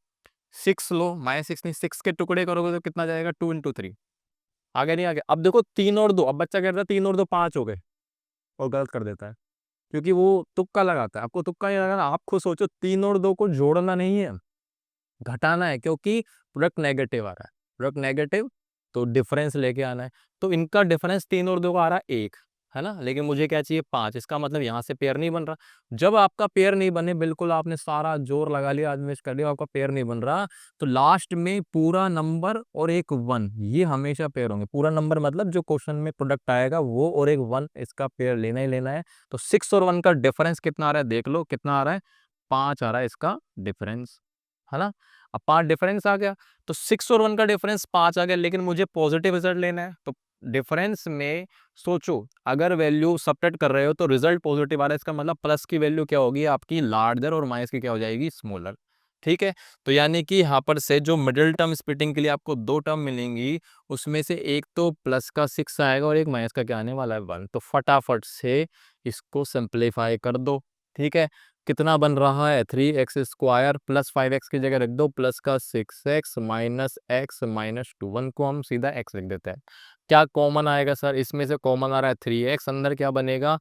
6 लो, -6 नहीं, 6 के टुकड़े करोगे तो कितना जाएगा, 2 × 3। आगे नहीं आगे। अब देखो 3 और 2, अब बच्चा कहता है 3 और 2 5 हो गए, और गलत कर देता है, क्योंकि वो तुक्का लगाता है। आपको तुक्का नहीं लगाना, आप खुद सोचो, 3 और 2 को जोड़ना नहीं है, घटाना है, क्योंकि प्रोडक्ट नेगेटिव आ रहा है, प्रोडक्ट नेगेटिव, तो डिफरेंस लेके आना है। तो इनका डिफरेंस 3 और 2 का आ रहा है 1, है ना, लेकिन मुझे क्या चाहिए, 5। इसका मतलब यहाँ से पेयर नहीं बन रहा। जब आपका पेयर नहीं बने, बिल्कुल आपने सारा जोर लगा लिया, आजमेश कर लिया, आपका पेयर नहीं बन रहा, तो लास्ट में पूरा नंबर और एक 1, ये हमेशा पेयर होंगे। पूरा नंबर मतलब जो क्वेश्चन में प्रोडक्ट आएगा वो, और एक 1, इसका पेयर लेना ही लेना है। तो 6 और 1 का डिफरेंस कितना आ रहा है, देख लो कितना आ रहा है, 5 आ रहा है इसका डिफरेंस, है ना। अब 5 डिफरेंस आ गया, तो 6 और 1 का डिफरेंस 5 आ गया, लेकिन मुझे पॉजिटिव रिजल्ट लेना है। तो डिफरेंस में सोचो, अगर वैल्यू सबट्रैक्ट कर रहे हो तो रिजल्ट पॉजिटिव आ रहा है, इसका मतलब प्लस की वैल्यू क्या होगी आपकी, लार्जर, और माइनस की क्या हो जाएगी, स्मॉलर। ठीक है। तो यानी कि यहाँ पर से जो मिडिल टर्म स्प्लिटिंग के लिए आपको 2 टर्म मिलेंगी, उसमें से एक तो प्लस का 6 आएगा और एक माइनस का क्या आने वाला है, 1। तो फटाफट से इसको सिंप्लीफाई कर दो। ठीक है। कितना बन रहा है, 3x² प्लस 5x की जगह रख दो प्लस का 6x माइनस x माइनस 2, 1 को हम सीधा x लिख देते हैं। क्या कॉमन आएगा सर, इसमें से कॉमन आ रहा है 3x, अंदर क्या बनेगा,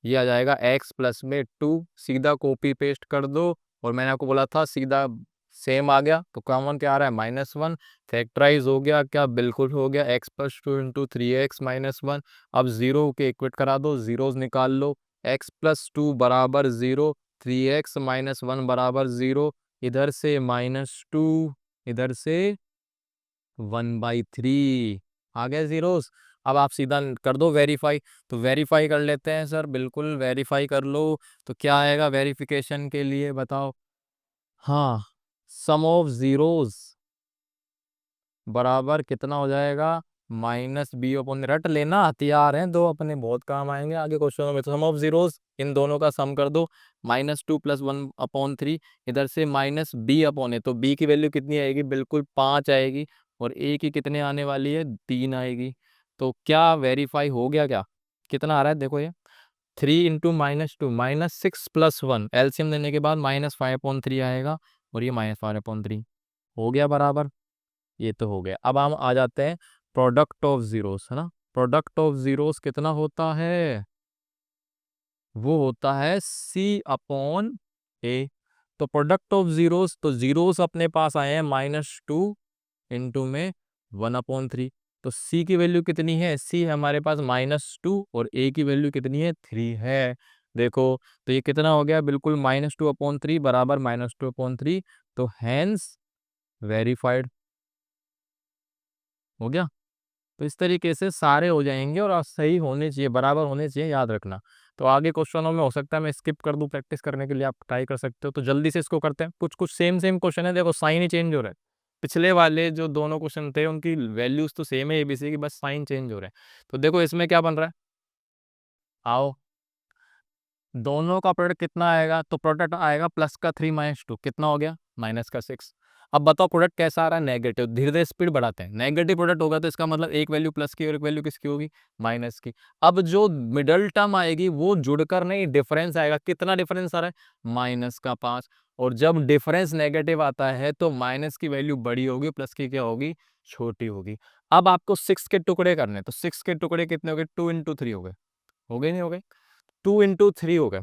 ये आ जाएगा x प्लस में 2, सीधा कॉपी पेस्ट कर दो। और मैंने आपको बोला था सीधा सेम आ गया, तो कॉमन क्या आ रहा है, -1। फैक्टराइज हो गया क्या, बिल्कुल हो गया, x plus 2 into 3x minus 1। अब जीरो के इक्वेट करा दो, जीरोज निकाल लो, x प्लस 2 बराबर 0, 3x माइनस 1 बराबर 0, इधर से -2, इधर से 1/3 आ गया जीरोस। अब आप सीधा कर दो वेरीफाई। तो वेरीफाई कर लेते हैं सर, बिल्कुल वेरीफाई कर लो। तो क्या आएगा वेरिफिकेशन के लिए बताओ। हाँ, सम ऑफ जीरोस बराबर कितना हो जाएगा, माइनस बी अपॉन, रट लेना, हथियार हैं दो अपने, बहुत काम आएंगे आगे क्वेश्चनों में। तो सम ऑफ जीरोस, इन दोनों का सम कर दो, -2 + 1/3, इधर से माइनस बी अपॉन है, तो बी की वैल्यू कितनी आएगी, बिल्कुल 5 आएगी। और ए की कितने आने वाली है, 3 आएगी। तो क्या वेरीफाई हो गया क्या, कितना आ रहा है देखो ये, 3 × -2 -6 + 1, एलसीएम देने के बाद -5/3 आएगा, और ये -5/3 हो गया बराबर। ये तो हो गया। अब हम आ जाते हैं प्रोडक्ट ऑफ जीरोस, है ना। प्रोडक्ट ऑफ जीरोस कितना होता है, वो होता है C/A। तो प्रोडक्ट ऑफ जीरोस, तो जीरोस अपने पास आए हैं -2 इंटू में 1/3। तो C की वैल्यू कितनी है, C हमारे पास -2, और A की वैल्यू कितनी है, 3 है। देखो, तो ये कितना हो गया, बिल्कुल -2/3 बराबर -2/3। तो हैंस वेरीफाइड हो गया। तो इस तरीके से सारे हो जाएंगे, और सही होने चाहिए, बराबर होने चाहिए, याद रखना। तो आगे क्वेश्चनों में हो सकता है मैं स्किप कर दूं, प्रैक्टिस करने के लिए आप ट्राई कर सकते हो। तो जल्दी से इसको करते हैं, कुछ कुछ सेम सेम क्वेश्चन है, देखो साइन ही चेंज हो रहा है। पिछले वाले जो दोनों क्वेश्चन थे उनकी वैल्यूज तो सेम है एबीसी की, बस साइन चेंज हो रहे हैं। तो देखो इसमें क्या बन रहा है, आओ, दोनों का प्रोडक्ट कितना आएगा, तो प्रोडक्ट आएगा +3 -2, कितना हो गया, -6। अब बताओ प्रोडक्ट कैसा आ रहा है, नेगेटिव, धीरे धीरे स्पीड बढ़ाते हैं। नेगेटिव प्रोडक्ट होगा तो इसका मतलब एक वैल्यू प्लस की और एक वैल्यू किसकी होगी, माइनस की। अब जो मिडल टर्म आएगी वो जुड़कर नहीं, डिफरेंस आएगा, कितना डिफरेंस आ रहा है, -5। और जब डिफरेंस नेगेटिव आता है तो माइनस की वैल्यू बड़ी होगी, प्लस की क्या होगी, छोटी होगी। अब आपको 6 के टुकड़े करने, तो 6 के टुकड़े कितने हो गए, 2 × 3 हो गए नहीं हो गए, 2 × 3 हो गए।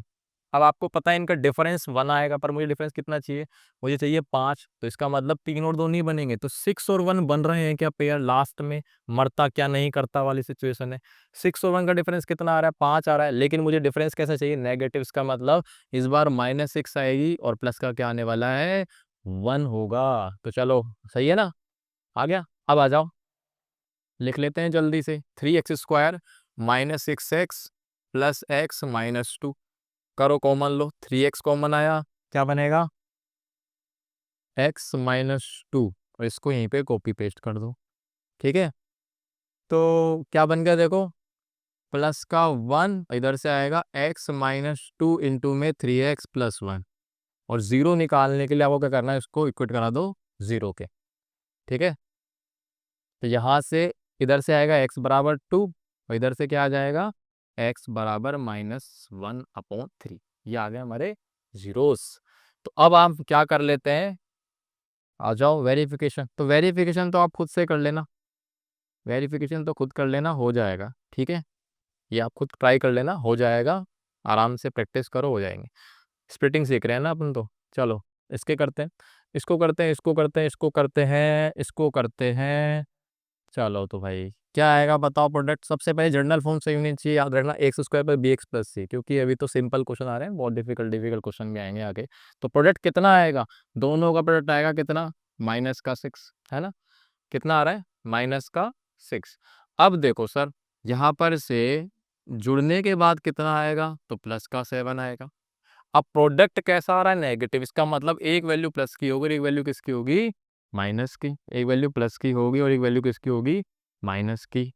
अब आपको पता है इनका डिफरेंस 1 आएगा, पर मुझे डिफरेंस कितना चाहिए, मुझे चाहिए 5। तो इसका मतलब 3 और 2 नहीं बनेंगे, तो 6 और 1 बन रहे हैं क्या पेयर, लास्ट में मरता क्या नहीं करता वाली सिचुएशन है। 6 और 1 का डिफरेंस कितना आ रहा है, 5 आ रहा है, लेकिन मुझे डिफरेंस कैसा चाहिए, नेगेटिव। इसका मतलब इस बार -6 आएगी, और प्लस का क्या आने वाला है, 1 होगा। तो चलो सही है ना, आ गया। अब आ जाओ, लिख लेते हैं जल्दी से, 3x² -6x + x -2, करो कॉमन लो, 3x कॉमन आया, क्या बनेगा, x -2, और इसको यहीं पे कॉपी पेस्ट कर दो, ठीक है। तो क्या बन गया देखो, प्लस का 1 इधर से आएगा, x -2 इंटू में 3x + 1, और जीरो निकालने के लिए आपको क्या करना है, इसको इक्वल करा दो जीरो के, ठीक है। तो यहाँ से इधर से आएगा x बराबर 2, और इधर से क्या आ जाएगा, x बराबर -1/3। ये आ गए हमारे जीरोस। तो अब आप क्या कर लेते हैं, आ जाओ वेरिफिकेशन। तो वेरिफिकेशन तो आप खुद से कर लेना, वेरिफिकेशन तो खुद कर लेना, हो जाएगा, ठीक है। ये आप खुद ट्राई कर लेना, हो जाएगा, आराम से प्रैक्टिस करो, हो जाएंगे। स्प्लिटिंग सीख रहे हैं ना अपन तो, चलो इसके करते हैं, इसको करते हैं, इसको करते हैं, इसको करते हैं, इसको करते हैं। चलो तो भाई क्या आएगा बताओ, प्रोडक्ट सबसे पहले जर्नल फॉर्म सही होनी चाहिए, याद रखना, x² पर bx + c, क्योंकि अभी तो सिंपल क्वेश्चन आ रहे हैं, बहुत डिफिकल्ट डिफिकल्ट क्वेश्चन भी आएंगे आगे। तो प्रोडक्ट कितना आएगा, दोनों का प्रोडक्ट आएगा कितना, -6, है ना, कितना आ रहा है, -6। अब देखो सर, यहाँ पर से जुड़ने के बाद कितना आएगा, तो +7 आएगा। अब प्रोडक्ट कैसा आ रहा है, नेगेटिव, इसका मतलब एक वैल्यू प्लस की होगी और एक वैल्यू किसकी होगी, माइनस की। एक वैल्यू प्लस की होगी और एक वैल्यू किसकी होगी, माइनस की,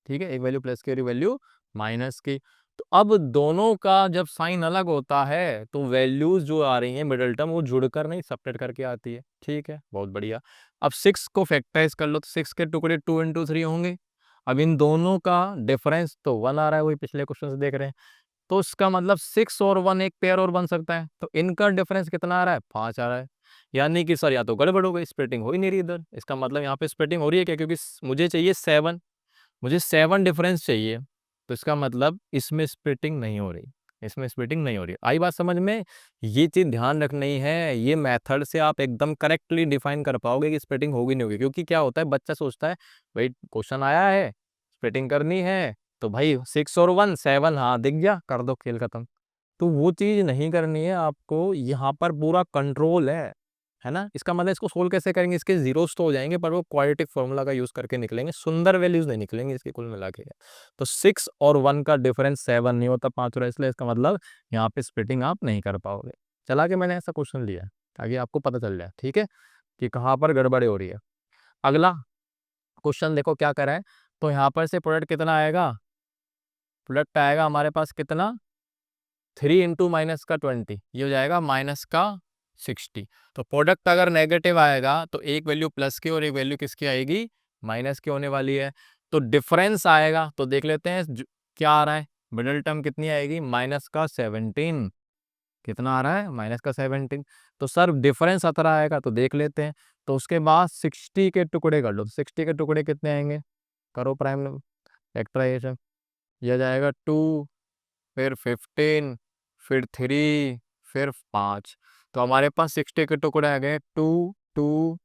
ठीक है। एक वैल्यू प्लस की और एक वैल्यू माइनस की। तो अब दोनों का जब साइन अलग होता है तो वैल्यूज जो आ रही हैं मिडिल टर्म, वो जुड़कर नहीं सब्ट्रैक्ट करके आती है, ठीक है, बहुत बढ़िया। अब 6 को फैक्टराइज कर लो, तो 6 के टुकड़े 2 × 3 होंगे। अब इन दोनों का डिफरेंस तो 1 आ रहा है, वही पिछले क्वेश्चन से देख रहे हैं। तो इसका मतलब 6 और 1 एक पेयर और बन सकता है, तो इनका डिफरेंस कितना आ रहा है, 5 आ रहा है। यानी कि सर या तो गड़बड़ हो गई, स्प्लिटिंग हो ही नहीं रही इधर, इसका मतलब यहाँ पे स्प्लिटिंग हो रही है क्या, क्योंकि मुझे चाहिए 7, मुझे 7 डिफरेंस चाहिए, तो इसका मतलब इसमें स्प्लिटिंग नहीं हो रही, इसमें स्प्लिटिंग नहीं हो रही। आई बात समझ में, ये चीज़ ध्यान रखनी है, ये मेथड से आप एकदम करेक्टली डिफाइन कर पाओगे कि स्प्लिटिंग होगी नहीं होगी। क्योंकि क्या होता है, बच्चा सोचता है भाई क्वेश्चन आया है, स्प्लिटिंग करनी है, तो भाई 6 और 1 7, हाँ दिख गया, कर दो, खेल खत्म। तो वो चीज नहीं करनी है आपको, यहाँ पर पूरा कंट्रोल है ना। इसका मतलब इसको सोल्व कैसे करेंगे, इसके जीरोस तो हो जाएंगे पर वो क्वाड्रेटिक फॉर्मूला का यूज करके निकलेंगे, सुंदर वैल्यूज नहीं निकलेंगे इसके कुल मिला के। तो 6 और 1 का डिफरेंस 7 नहीं होता 5 और, इसलिए इसका मतलब यहाँ पे स्प्लिटिंग आप नहीं कर पाओगे। चला के मैंने ऐसा क्वेश्चन लिया है ताकि आपको पता चल जाए, ठीक है, कि कहाँ पर गड़बड़ी हो रही है। अगला क्वेश्चन देखो क्या करा है। तो यहाँ पर से प्रोडक्ट कितना आएगा, प्रोडक्ट आएगा हमारे पास कितना, 3 इंटू माइनस का 20, ये हो जाएगा माइनस का 60। तो प्रोडक्ट अगर नेगेटिव आएगा तो एक वैल्यू प्लस की और एक वैल्यू किसकी आएगी, माइनस की होने वाली है। तो डिफरेंस आएगा तो देख लेते हैं क्या आ रहा है, मिडिल टर्म कितनी आएगी, माइनस का 17। कितना आ रहा है, माइनस का 17। तो सर डिफरेंस 17 आएगा तो देख लेते हैं। तो उसके बाद 60 के टुकड़े कर लो, तो 60 के टुकड़े कितने आएंगे, करो प्राइम फैक्टराइजेशन। यह जाएगा 2, फिर 15, फिर 3, फिर 5। तो हमारे पास 60 के टुकड़े आ गए, 2 2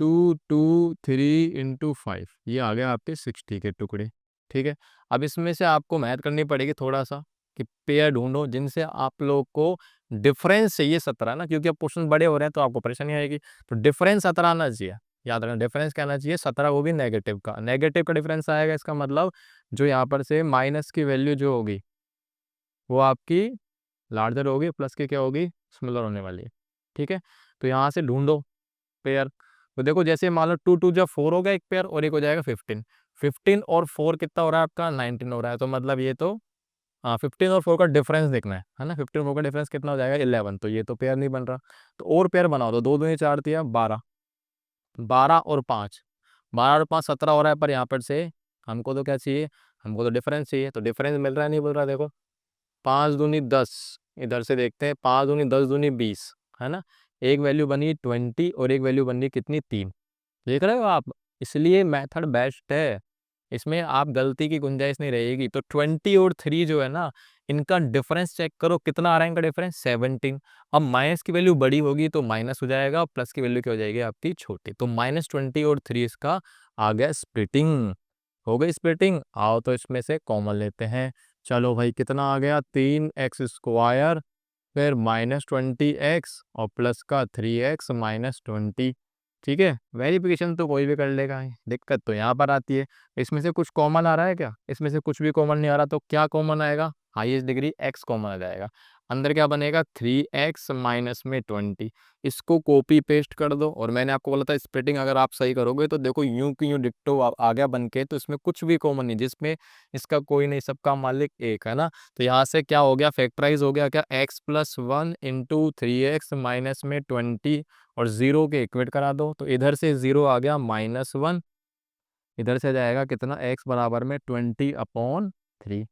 2 2 3 इंटू 5, ये आ गया आपके 60 के टुकड़े। ठीक है, अब इसमें से आपको मैथ करनी पड़ेगी थोड़ा सा, कि पेयर ढूंढो जिनसे आप लोग को डिफरेंस चाहिए 17 ना, क्योंकि अब क्वेश्चन बड़े हो रहे हैं तो आपको परेशानी आएगी। तो डिफरेंस 17 आना चाहिए, याद रखना डिफरेंस क्या आना चाहिए 17, वो भी नेगेटिव का। नेगेटिव का डिफरेंस आएगा, इसका मतलब जो यहाँ पर से माइनस की वैल्यू जो होगी वो आपकी लार्जर होगी, प्लस की क्या होगी, स्मॉलर होने वाली है। ठीक है, तो यहाँ से ढूंढो पेयर। तो देखो जैसे मान लो 2 2 जब 4 हो गया एक पेयर, और एक हो जाएगा 15। 15 और 4 कितना हो रहा है आपका, 19 हो रहा है। तो मतलब ये तो, हाँ 15 और 4 का डिफरेंस देखना है ना, 15 और 4 का डिफरेंस कितना हो जाएगा, 11। तो ये तो पेयर नहीं बन रहा, तो और पेयर बनाओ। तो 2 2 4 दिया 12, 12 और 5, 12 और 5 17 हो रहा है। पर यहाँ पर से हमको तो क्या चाहिए, हमको तो डिफरेंस चाहिए। तो डिफरेंस मिल रहा है नहीं मिल रहा, देखो 5 दूनी 10, इधर से देखते हैं, 5 दूनी 10 दूनी 20, है ना। एक वैल्यू बनी 20 और एक वैल्यू बनी कितनी, 3। देख रहे हो आप, इसलिए मेथड बेस्ट है, इसमें आप गलती की गुंजाइश नहीं रहेगी। तो 20 और 3 जो है ना, इनका डिफरेंस चेक करो कितना आ रहा है, इनका डिफरेंस 17। अब माइनस की वैल्यू बड़ी होगी तो माइनस हो जाएगा, प्लस की वैल्यू क्या हो जाएगी आपकी, छोटी। तो -20 और 3 इसका आ गया स्प्लिटिंग, हो गई स्प्लिटिंग। आओ तो इसमें से कॉमन लेते हैं। चलो भाई कितना आ गया, 3x², फिर -20x और प्लस का 3x -20। ठीक है, वेरिफिकेशन तो कोई भी कर लेगा, दिक्कत तो यहाँ पर आती है। इसमें से कुछ कॉमन आ रहा है क्या, इसमें से कुछ भी कॉमन नहीं आ रहा, तो क्या कॉमन आएगा, हाईएस्ट डिग्री x कॉमन आ जाएगा। अंदर क्या बनेगा, 3x माइनस में 20। इसको कॉपी पेस्ट कर दो। और मैंने आपको बोला था स्प्लिटिंग अगर आप सही करोगे तो देखो यूं की यूं डिक्टो आ गया बन के, तो इसमें कुछ भी कॉमन नहीं, जिसमें इसका कोई नहीं, सबका मालिक एक है ना। तो यहाँ से क्या हो गया, फैक्टराइज हो गया क्या, x+1 इंटू 3x माइनस में 20, और 0 के इक्वेट करा दो। तो इधर से 0 आ गया -1, इधर से जाएगा कितना, x बराबर में 20/3।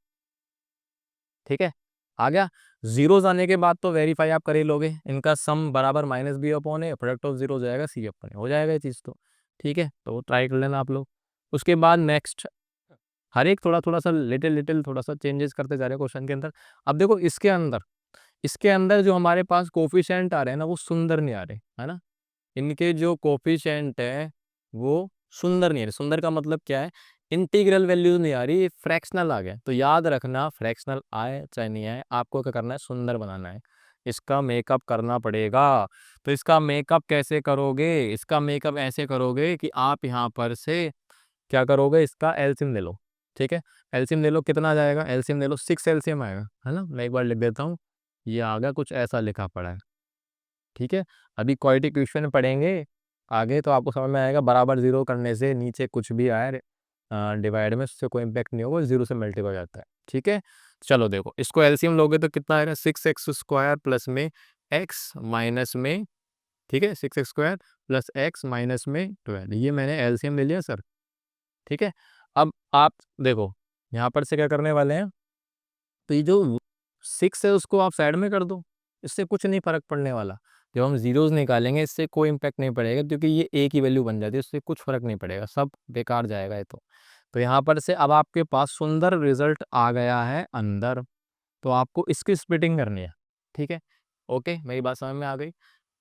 ठीक है, आ गया। जीरोस आने के बाद तो वेरीफाई आप कर ही लोगे, इनका सम बराबर -b/a, प्रोडक्ट ऑफ जीरो हो जाएगा c/a, हो जाएगा ये चीज़ तो। ठीक है, तो ट्राई कर लेना आप लोग। उसके बाद नेक्स्ट, हर एक थोड़ा थोड़ा सा लिटिल लिटिल थोड़ा सा चेंजेस करते जा रहे हैं क्वेश्चन के अंदर। अब देखो इसके अंदर जो हमारे पास कोफिशिएंट आ रहे हैं ना, वो सुंदर नहीं आ रहे, है ना। इनके जो कोफिशिएंट है वो सुंदर नहीं आ रहे। सुंदर का मतलब क्या है, इंटीग्रल वैल्यूज नहीं आ रही, फ्रैक्शनल आ गए। तो याद रखना, फ्रैक्शनल आए चाहे नहीं आए, आपको क्या करना है, सुंदर बनाना है, इसका मेकअप करना पड़ेगा। तो इसका मेकअप कैसे करोगे, इसका मेकअप ऐसे करोगे कि आप यहाँ पर से क्या करोगे, इसका एलसीएम ले लो। ठीक है, एलसीएम ले लो, कितना आ जाएगा, एलसीएम ले लो 6 एलसीएम आएगा, है ना। मैं एक बार लिख देता हूँ, ये आ गया कुछ ऐसा लिखा पड़ा है। ठीक है, अभी क्वाड्रेटिक इक्वेशन पढ़ेंगे आगे तो आपको समझ में आएगा, बराबर जीरो करने से नीचे कुछ भी आए डिवाइड में, उससे कोई इम्पैक्ट नहीं होगा, जीरो से मल्टीप्लाई हो जाता है। ठीक है, चलो देखो इसको एलसीएम लोगे तो कितना आएगा, 6x² प्लस में x माइनस में, ठीक है, 6x² प्लस x माइनस में 12, ये मैंने एलसीएम ले लिया सर। ठीक है, अब आप देखो यहाँ पर से क्या करने वाले हैं, तो ये जो 6 है उसको आप साइड में कर दो, इससे कुछ नहीं फर्क पड़ने वाला। जब हम जीरोस निकालेंगे इससे कोई इम्पैक्ट नहीं पड़ेगा, क्योंकि ये एक ही वैल्यू बन जाती है, उससे कुछ फर्क नहीं पड़ेगा, सब बेकार जाएगा ये तो यहाँ पर से अब आपके पास सुंदर रिजल्ट आ गया है अंदर। तो आपको इसकी स्प्लिटिंग करनी है। ठीक है, ओके, मेरी बात समझ में आ गई,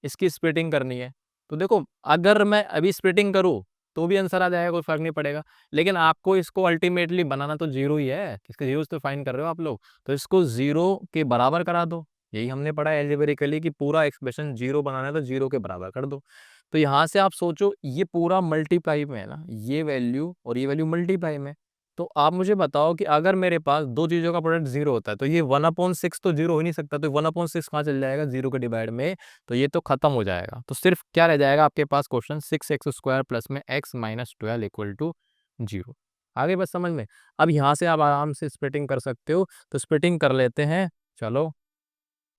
इसकी स्प्लिटिंग करनी है। तो देखो अगर मैं अभी स्प्लिटिंग करूँ तो भी आंसर आ जाएगा, कोई फर्क नहीं पड़ेगा। लेकिन आपको इसको अल्टीमेटली बनाना तो जीरो ही है, इसके जीरो तो फाइंड कर रहे हो आप लोग, तो इसको जीरो के बराबर करा दो। यही हमने पढ़ा है एल्जेब्रिकली कि पूरा एक्सप्रेशन जीरो बनाना है तो जीरो के बराबर कर दो। तो यहाँ से आप सोचो ये पूरा मल्टीप्लाई में है ना, ये वैल्यू और ये वैल्यू मल्टीप्लाई में। तो आप मुझे बताओ कि अगर मेरे पास दो चीजों का प्रोडक्ट जीरो होता है तो ये 1/6 तो जीरो हो ही नहीं सकता, तो 1/6 कहाँ चल जाएगा जीरो के डिवाइड में, तो ये तो खत्म हो जाएगा। तो सिर्फ क्या रह जाएगा आपके पास क्वेश्चन, 6x² प्लस में x minus 12 equal to zero. आगे बस समझ में। अब यहाँ से आप आराम से स्प्लिटिंग कर सकते हो, तो स्प्लिटिंग कर लेते हैं। चलो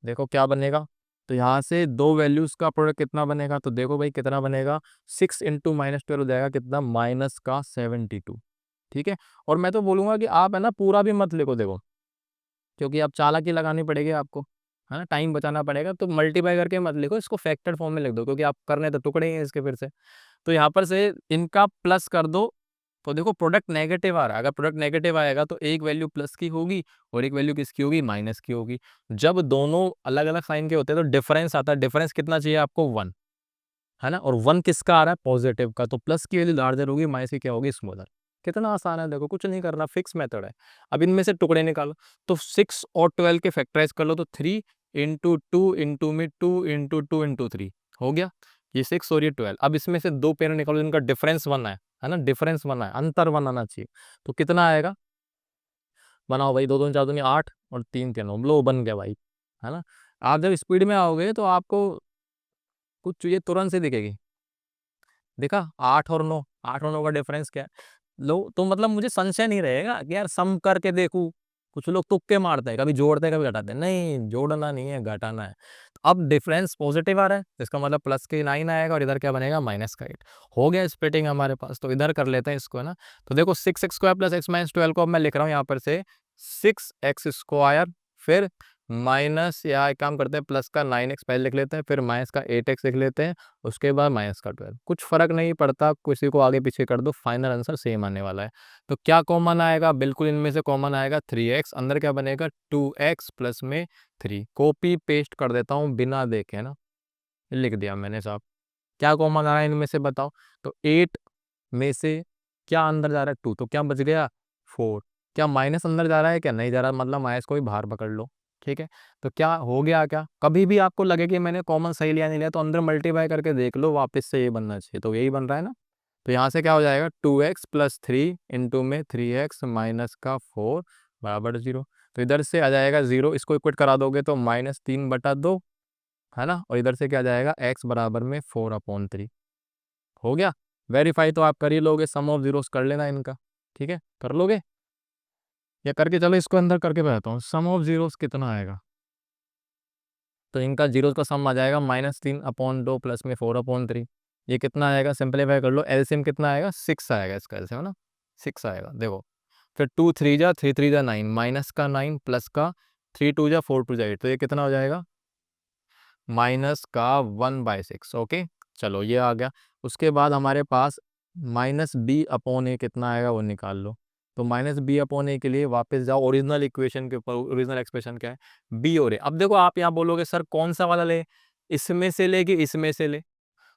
देखो क्या बनेगा। तो यहाँ से दो वैल्यूज का प्रोडक्ट कितना बनेगा, तो देखो भाई कितना बनेगा, 6 इंटू -12 हो जाएगा कितना, -72। ठीक है। और मैं तो बोलूंगा कि आप है ना पूरा भी मत लिखो, देखो क्योंकि अब चालाकी लगानी पड़ेगी आपको, है ना, टाइम बचाना पड़ेगा, तो मल्टीप्लाई करके मत लिखो, इसको फैक्टर फॉर्म में लिख दो, क्योंकि आप करने तो टुकड़े ही हैं इसके फिर से। तो यहाँ पर से इनका प्लस कर दो, तो देखो प्रोडक्ट नेगेटिव आ रहा है, अगर प्रोडक्ट नेगेटिव आएगा तो एक वैल्यू प्लस की होगी और एक वैल्यू किसकी होगी, माइनस की होगी। जब दोनों अलग अलग साइन के होते हैं तो डिफरेंस आता है, डिफरेंस कितना चाहिए आपको, 1, है ना, और 1 किसका आ रहा है, पॉजिटिव का, तो प्लस की वैल्यू लार्जर होगी, माइनस की क्या होगी, स्मॉलर। कितना आसान है, देखो कुछ नहीं करना, फिक्स मेथड है। अब इनमें से टुकड़े निकालो, तो 6 और 12 के फैक्टराइज कर लो, तो 3 इंटू 2 इंटू में 2 इंटू 2 इंटू 3 हो गया, ये 6 और ये 12। अब इसमें से दो पेयर निकालो जिनका डिफरेंस 1 है ना, डिफरेंस 1 है, अंतर 1 आना चाहिए, तो कितना आएगा, बनाओ भाई, 2 2 4 2 8 और 3 3 लो बन गया भाई, है ना। आप जब स्पीड में आओगे तो आपको कुछ चीजें तुरंत से दिखेगी। देखा 8 और 9, 8 और 9 का डिफरेंस क्या है, लो तो मतलब मुझे संशय नहीं रहेगा कि यार सम करके देखूं। कुछ लोग तुक्के मारते हैं, कभी जोड़ते हैं कभी घटाते हैं, नहीं जोड़ना नहीं है घटाना है। तो अब डिफरेंस पॉजिटिव आ रहा है, इसका मतलब प्लस के 9 आएगा और इधर क्या बनेगा, -8। हो गया स्प्लिटिंग हमारे पास, तो इधर कर लेते हैं इसको, है ना। तो देखो 6x² प्लस x माइनस 12 को अब मैं लिख रहा हूँ यहाँ पर से 6x², फिर माइनस, यहाँ एक काम करते हैं, प्लस का 9x पहले लिख लेते हैं, फिर माइनस का 8x लिख लेते हैं, उसके बाद माइनस का 12। कुछ फर्क नहीं पड़ता, किसी को आगे पीछे कर दो, फाइनल आंसर सेम आने वाला है। तो क्या कॉमन आएगा, बिल्कुल इनमें से कॉमन आएगा 3x, अंदर क्या बनेगा 2x प्लस में 3। कॉपी पेस्ट कर देता हूँ बिना देखे ना, लिख दिया मैंने साहब। क्या कॉमन आ रहा है इनमें से बताओ, तो 8 में से क्या अंदर जा रहा है 2, तो क्या बच गया 4। क्या माइनस अंदर जा रहा है, क्या नहीं जा रहा, मतलब माइनस को ही बाहर पकड़ लो। ठीक है, तो क्या हो गया, क्या कभी भी आपको लगे कि मैंने कॉमन सही लिया नहीं लिया, तो अंदर मल्टीप्लाई करके देख लो, वापस से ये बनना चाहिए, तो यही बन रहा है ना। तो यहाँ से क्या हो जाएगा, 2x प्लस 3 इंटू में 3x माइनस का 4 बराबर 0। तो इधर से आ जाएगा 0, इसको इक्वेट करा दोगे तो -3/2, है ना, और इधर से क्या आ जाएगा, x बराबर में 4/3। हो गया। वेरीफाई तो आप कर ही लोगे, सम ऑफ जीरोस कर लेना इनका, ठीक है, कर लोगे या करके, चलो इसको अंदर करके बताता हूँ, सम ऑफ जीरोस कितना आएगा। तो इनका जीरोस का सम आ जाएगा -3/2 प्लस में 4/3। ये कितना आएगा, सिंपलीफाई कर लो, एलसीएम कितना आएगा, 6 आएगा इसका एलसीएम, है ना, 6 आएगा। देखो फिर 2 3 जा 3 3 जा 9, माइनस का 9 प्लस का 3 2 जा 4 2 जा 8, तो ये कितना हो जाएगा, माइनस का 1/6। ओके, चलो ये आ गया। उसके बाद हमारे पास -b/a कितना आएगा वो निकाल लो। तो -b/a के लिए वापस जाओ ओरिजिनल इक्वेशन के ऊपर, ओरिजिनल एक्सप्रेशन क्या है, b और a। अब देखो आप यहाँ बोलोगे सर कौन सा वाला ले, इसमें से ले कि इसमें से ले,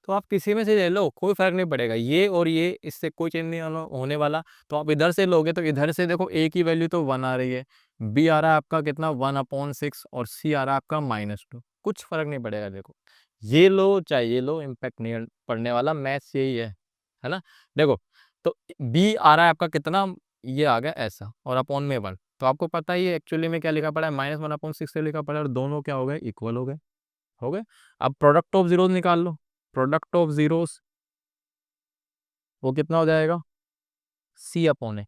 तो आप किसी में से ले लो, कोई फर्क नहीं पड़ेगा, ये और ये इससे कोई चेंज नहीं होने वाला। तो आप इधर से लोगे तो इधर से देखो a की वैल्यू तो 1 आ रही है, b आ रहा है आपका कितना 1/6 और c आ रहा है आपका -2, कुछ फर्क नहीं पड़ेगा। देखो ये लो चाहे ये लो, इम्पैक्ट नहीं पड़ने वाला, मैथ्स यही है ना। देखो तो b आ रहा है आपका कितना, ये आ गया ऐसा, और अपॉन में 1, तो आपको पता ही है एक्चुअली में क्या लिखा पड़ा है, -1/6 से लिखा पड़ा है, और दोनों क्या हो गए, इक्वल हो गए। हो गए। अब प्रोडक्ट ऑफ जीरोस निकाल लो, प्रोडक्ट ऑफ जीरोस वो कितना हो जाएगा, c/a।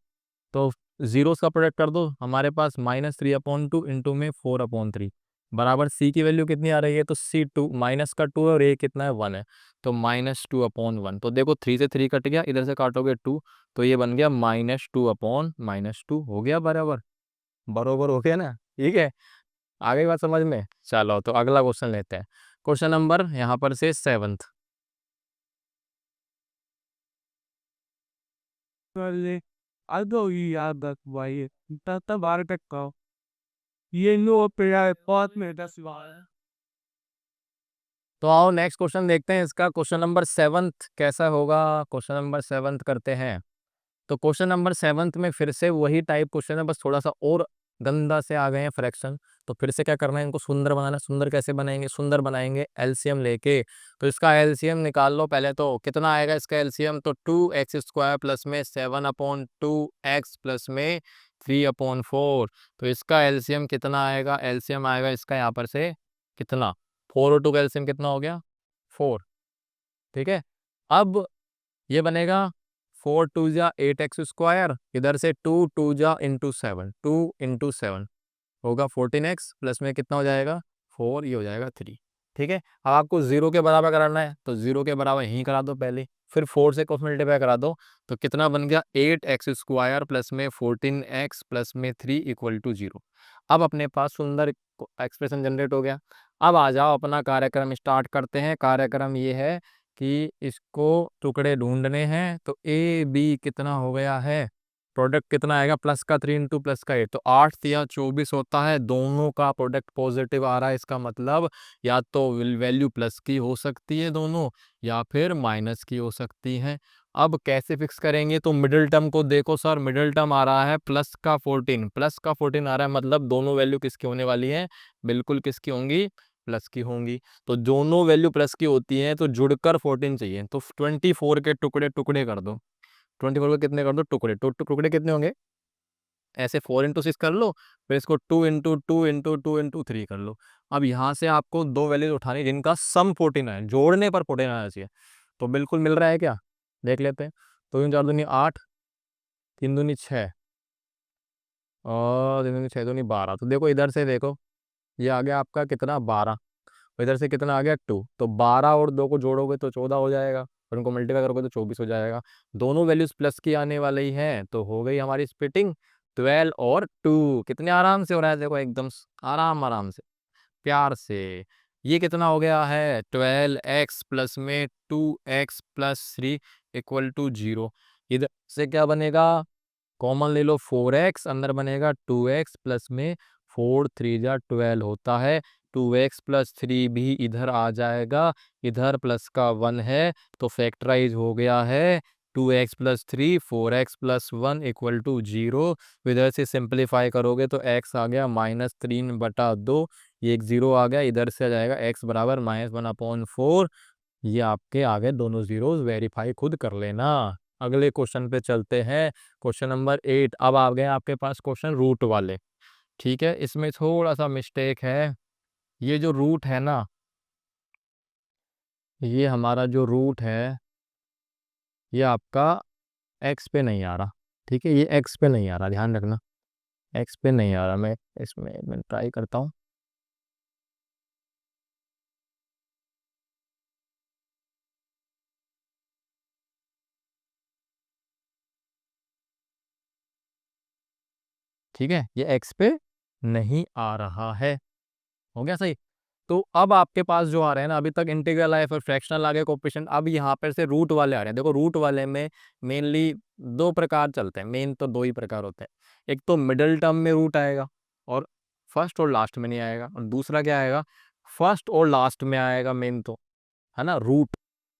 तो जीरोस का प्रोडक्ट कर दो, हमारे पास -3/2 इंटू में 4/3 बराबर c की वैल्यू कितनी आ रही है, तो c2 माइनस का 2 है और a कितना है 1 है, तो -2/1। तो देखो 3 से 3 कट गया, इधर से काटोगे 2, तो ये बन गया -2/-2 हो गया बराबर, बरोबर हो गया ना। ठीक है, आ गई बात समझ में। चलो तो अगला क्वेश्चन लेते हैं, क्वेश्चन नंबर यहाँ पर से 7th। Vale, algo y ada vai tata barca ये नो पेड़ा बहुत मेहनत से तो आओ नेक्स्ट क्वेश्चन देखते हैं इसका। क्वेश्चन नंबर 7 कैसा होगा। क्वेश्चन नंबर 7 करते हैं। तो क्वेश्चन नंबर 7 में फिर से वही टाइप क्वेश्चन है, बस थोड़ा सा और गंदा से आ गए हैं फ्रैक्शन। तो फिर से क्या करना है, इनको सुंदर बनाना। सुंदर कैसे बनाएंगे, सुंदर बनाएंगे एलसीएम लेके। तो इसका एलसीएम निकाल लो पहले। तो कितना आएगा इसका एलसीएम, तो 2x² प्लस में 7/2x प्लस में 3/4। तो इसका एलसीएम कितना आएगा, एलसीएम आएगा इसका यहाँ पर से कितना, 4 और 2 का एलसीएम कितना हो गया, 4। ठीक है, अब ये बनेगा 4 2 जा 8x², इधर से 2 2 जा इंटू 7, 2 × 7 होगा 14x प्लस में कितना हो जाएगा 4, ये हो जाएगा 3। ठीक है, अब आपको 0 के बराबर कराना है, तो 0 के बराबर यहीं करा दो पहले, फिर 4 से क्रॉस मल्टीप्लाई करा दो। तो कितना बन गया 8x² प्लस में 14x प्लस में 3 = 0। अब अपने पास सुंदर एक्सप्रेशन जनरेट हो गया। अब आ जाओ अपना कार्यक्रम स्टार्ट करते हैं। कार्यक्रम ये है कि इसको टुकड़े ढूंढने हैं। तो ए बी कितना हो गया है, प्रोडक्ट कितना आएगा, प्लस का 3 इंटू प्लस का 8, तो 8 या 24 होता है। दोनों का प्रोडक्ट पॉजिटिव आ रहा है, इसका मतलब या तो वैल्यू प्लस की हो सकती है दोनों, या फिर माइनस की हो सकती है। अब कैसे फिक्स करेंगे, तो मिडिल टर्म को देखो सर, मिडिल टर्म आ रहा है प्लस का 14, प्लस का 14 आ रहा है, मतलब दोनों वैल्यू किसकी होने वाली है, बिल्कुल किसकी होंगी, प्लस की होंगी। तो दोनों वैल्यू प्लस की होती हैं तो जुड़कर 14 चाहिए, तो 24 के टुकड़े टुकड़े कर दो। 24 के कितने कर दो टुकड़े, टुकड़े कितने होंगे, ऐसे 4 × 6 कर लो, फिर इसको 2 × 2 × 2 × 3 कर लो। अब यहाँ से आपको दो वैल्यूज उठानी जिनका सम 14 है, जोड़ने पर 14 आना चाहिए। तो बिल्कुल मिल रहा है क्या, देख लेते हैं। तो 2 × 4 = 8, 3 दूनी 6, और 3 दूनी 6 दूनी 12। तो देखो इधर से देखो, ये आ गया आपका कितना 12, इधर से कितना आ गया 2। तो 12 और 2 को जोड़ोगे तो 14 हो जाएगा, और उनको मल्टीप्लाई करोगे तो 24 हो जाएगा। दोनों वैल्यूज प्लस की आने वाली हैं, तो हो गई हमारी स्प्लिटिंग। 12 और 2 कितने आराम से हो रहा है, देखो एकदम आराम आराम से, प्यार से। ये कितना हो गया है 12x प्लस में 2x प्लस 3 = 0। इधर से क्या बनेगा, कॉमन ले लो 4x, अंदर बनेगा 2x प्लस में 4 3 जा 12 होता है। 2x प्लस 3 भी इधर आ जाएगा, इधर प्लस का 1 है तो फैक्टराइज हो गया है। 2x plus 3 4x plus 1 = 0। इधर से सिंप्लीफाई करोगे तो x आ गया -3/2, ये एक 0 आ गया, इधर से आ जाएगा x बराबर -1/4। ये आपके आ गए दोनों जीरोस, वेरीफाई खुद कर लेना। अगले क्वेश्चन पे चलते हैं, क्वेश्चन नंबर 8। अब आ गए आपके पास क्वेश्चन रूट वाले। ठीक है, इसमें थोड़ा सा मिस्टेक है। ये जो रूट है ना, ये हमारा जो रूट है, ये आपका एक्स पे नहीं आ रहा। ठीक है, ये एक्स पे नहीं आ रहा, ध्यान रखना, एक्स पे नहीं आ रहा। मैं ट्राई करता हूँ। ठीक है, ये एक्स पे नहीं आ रहा है, हो गया सही। तो अब आपके पास जो आ रहे हैं ना, अभी तक इंटीग्रल आए, फिर फ्रैक्शनल आ गए, कोएफिशिएंट, अब यहाँ पर से रूट वाले आ रहे हैं। देखो रूट वाले में मेनली दो प्रकार चलते हैं, मेन तो दो ही प्रकार होते हैं। एक तो मिडिल टर्म में रूट आएगा, और फर्स्ट और लास्ट में नहीं आएगा, और दूसरा क्या आएगा, फर्स्ट और लास्ट में आएगा मेन तो, है ना, रूट,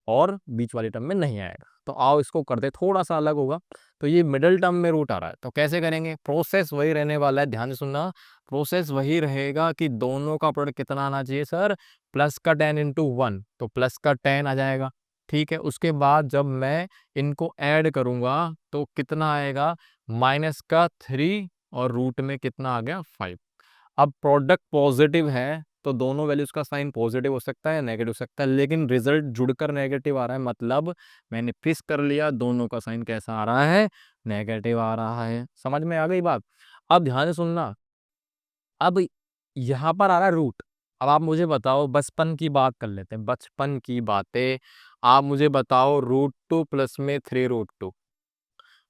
और बीच वाली टर्म में नहीं आएगा। तो आओ इसको करते, थोड़ा सा अलग होगा। तो ये मिडिल टर्म में रूट आ रहा है, तो कैसे करेंगे, प्रोसेस वही रहने वाला है, ध्यान से सुनना। प्रोसेस वही रहेगा कि दोनों का प्रोडक्ट कितना आना चाहिए सर, प्लस का 10 × 1, तो प्लस का 10 आ जाएगा। ठीक है, उसके बाद जब मैं इनको ऐड करूंगा तो कितना आएगा, माइनस का 3, और रूट में कितना आ गया 5। अब प्रोडक्ट पॉजिटिव है तो दोनों वैल्यूज का साइन पॉजिटिव हो सकता है, नेगेटिव हो सकता है, लेकिन रिजल्ट जुड़कर नेगेटिव आ रहा है, मतलब मैंने फिक्स कर लिया दोनों का साइन कैसा आ रहा है, नेगेटिव आ रहा है। समझ में आ गई बात। अब ध्यान से सुनना, अब यहाँ पर आ रहा है रूट। अब आप मुझे बताओ, बचपन की बात कर लेते हैं, बचपन की बातें। आप मुझे बताओ √2 प्लस में 3√2,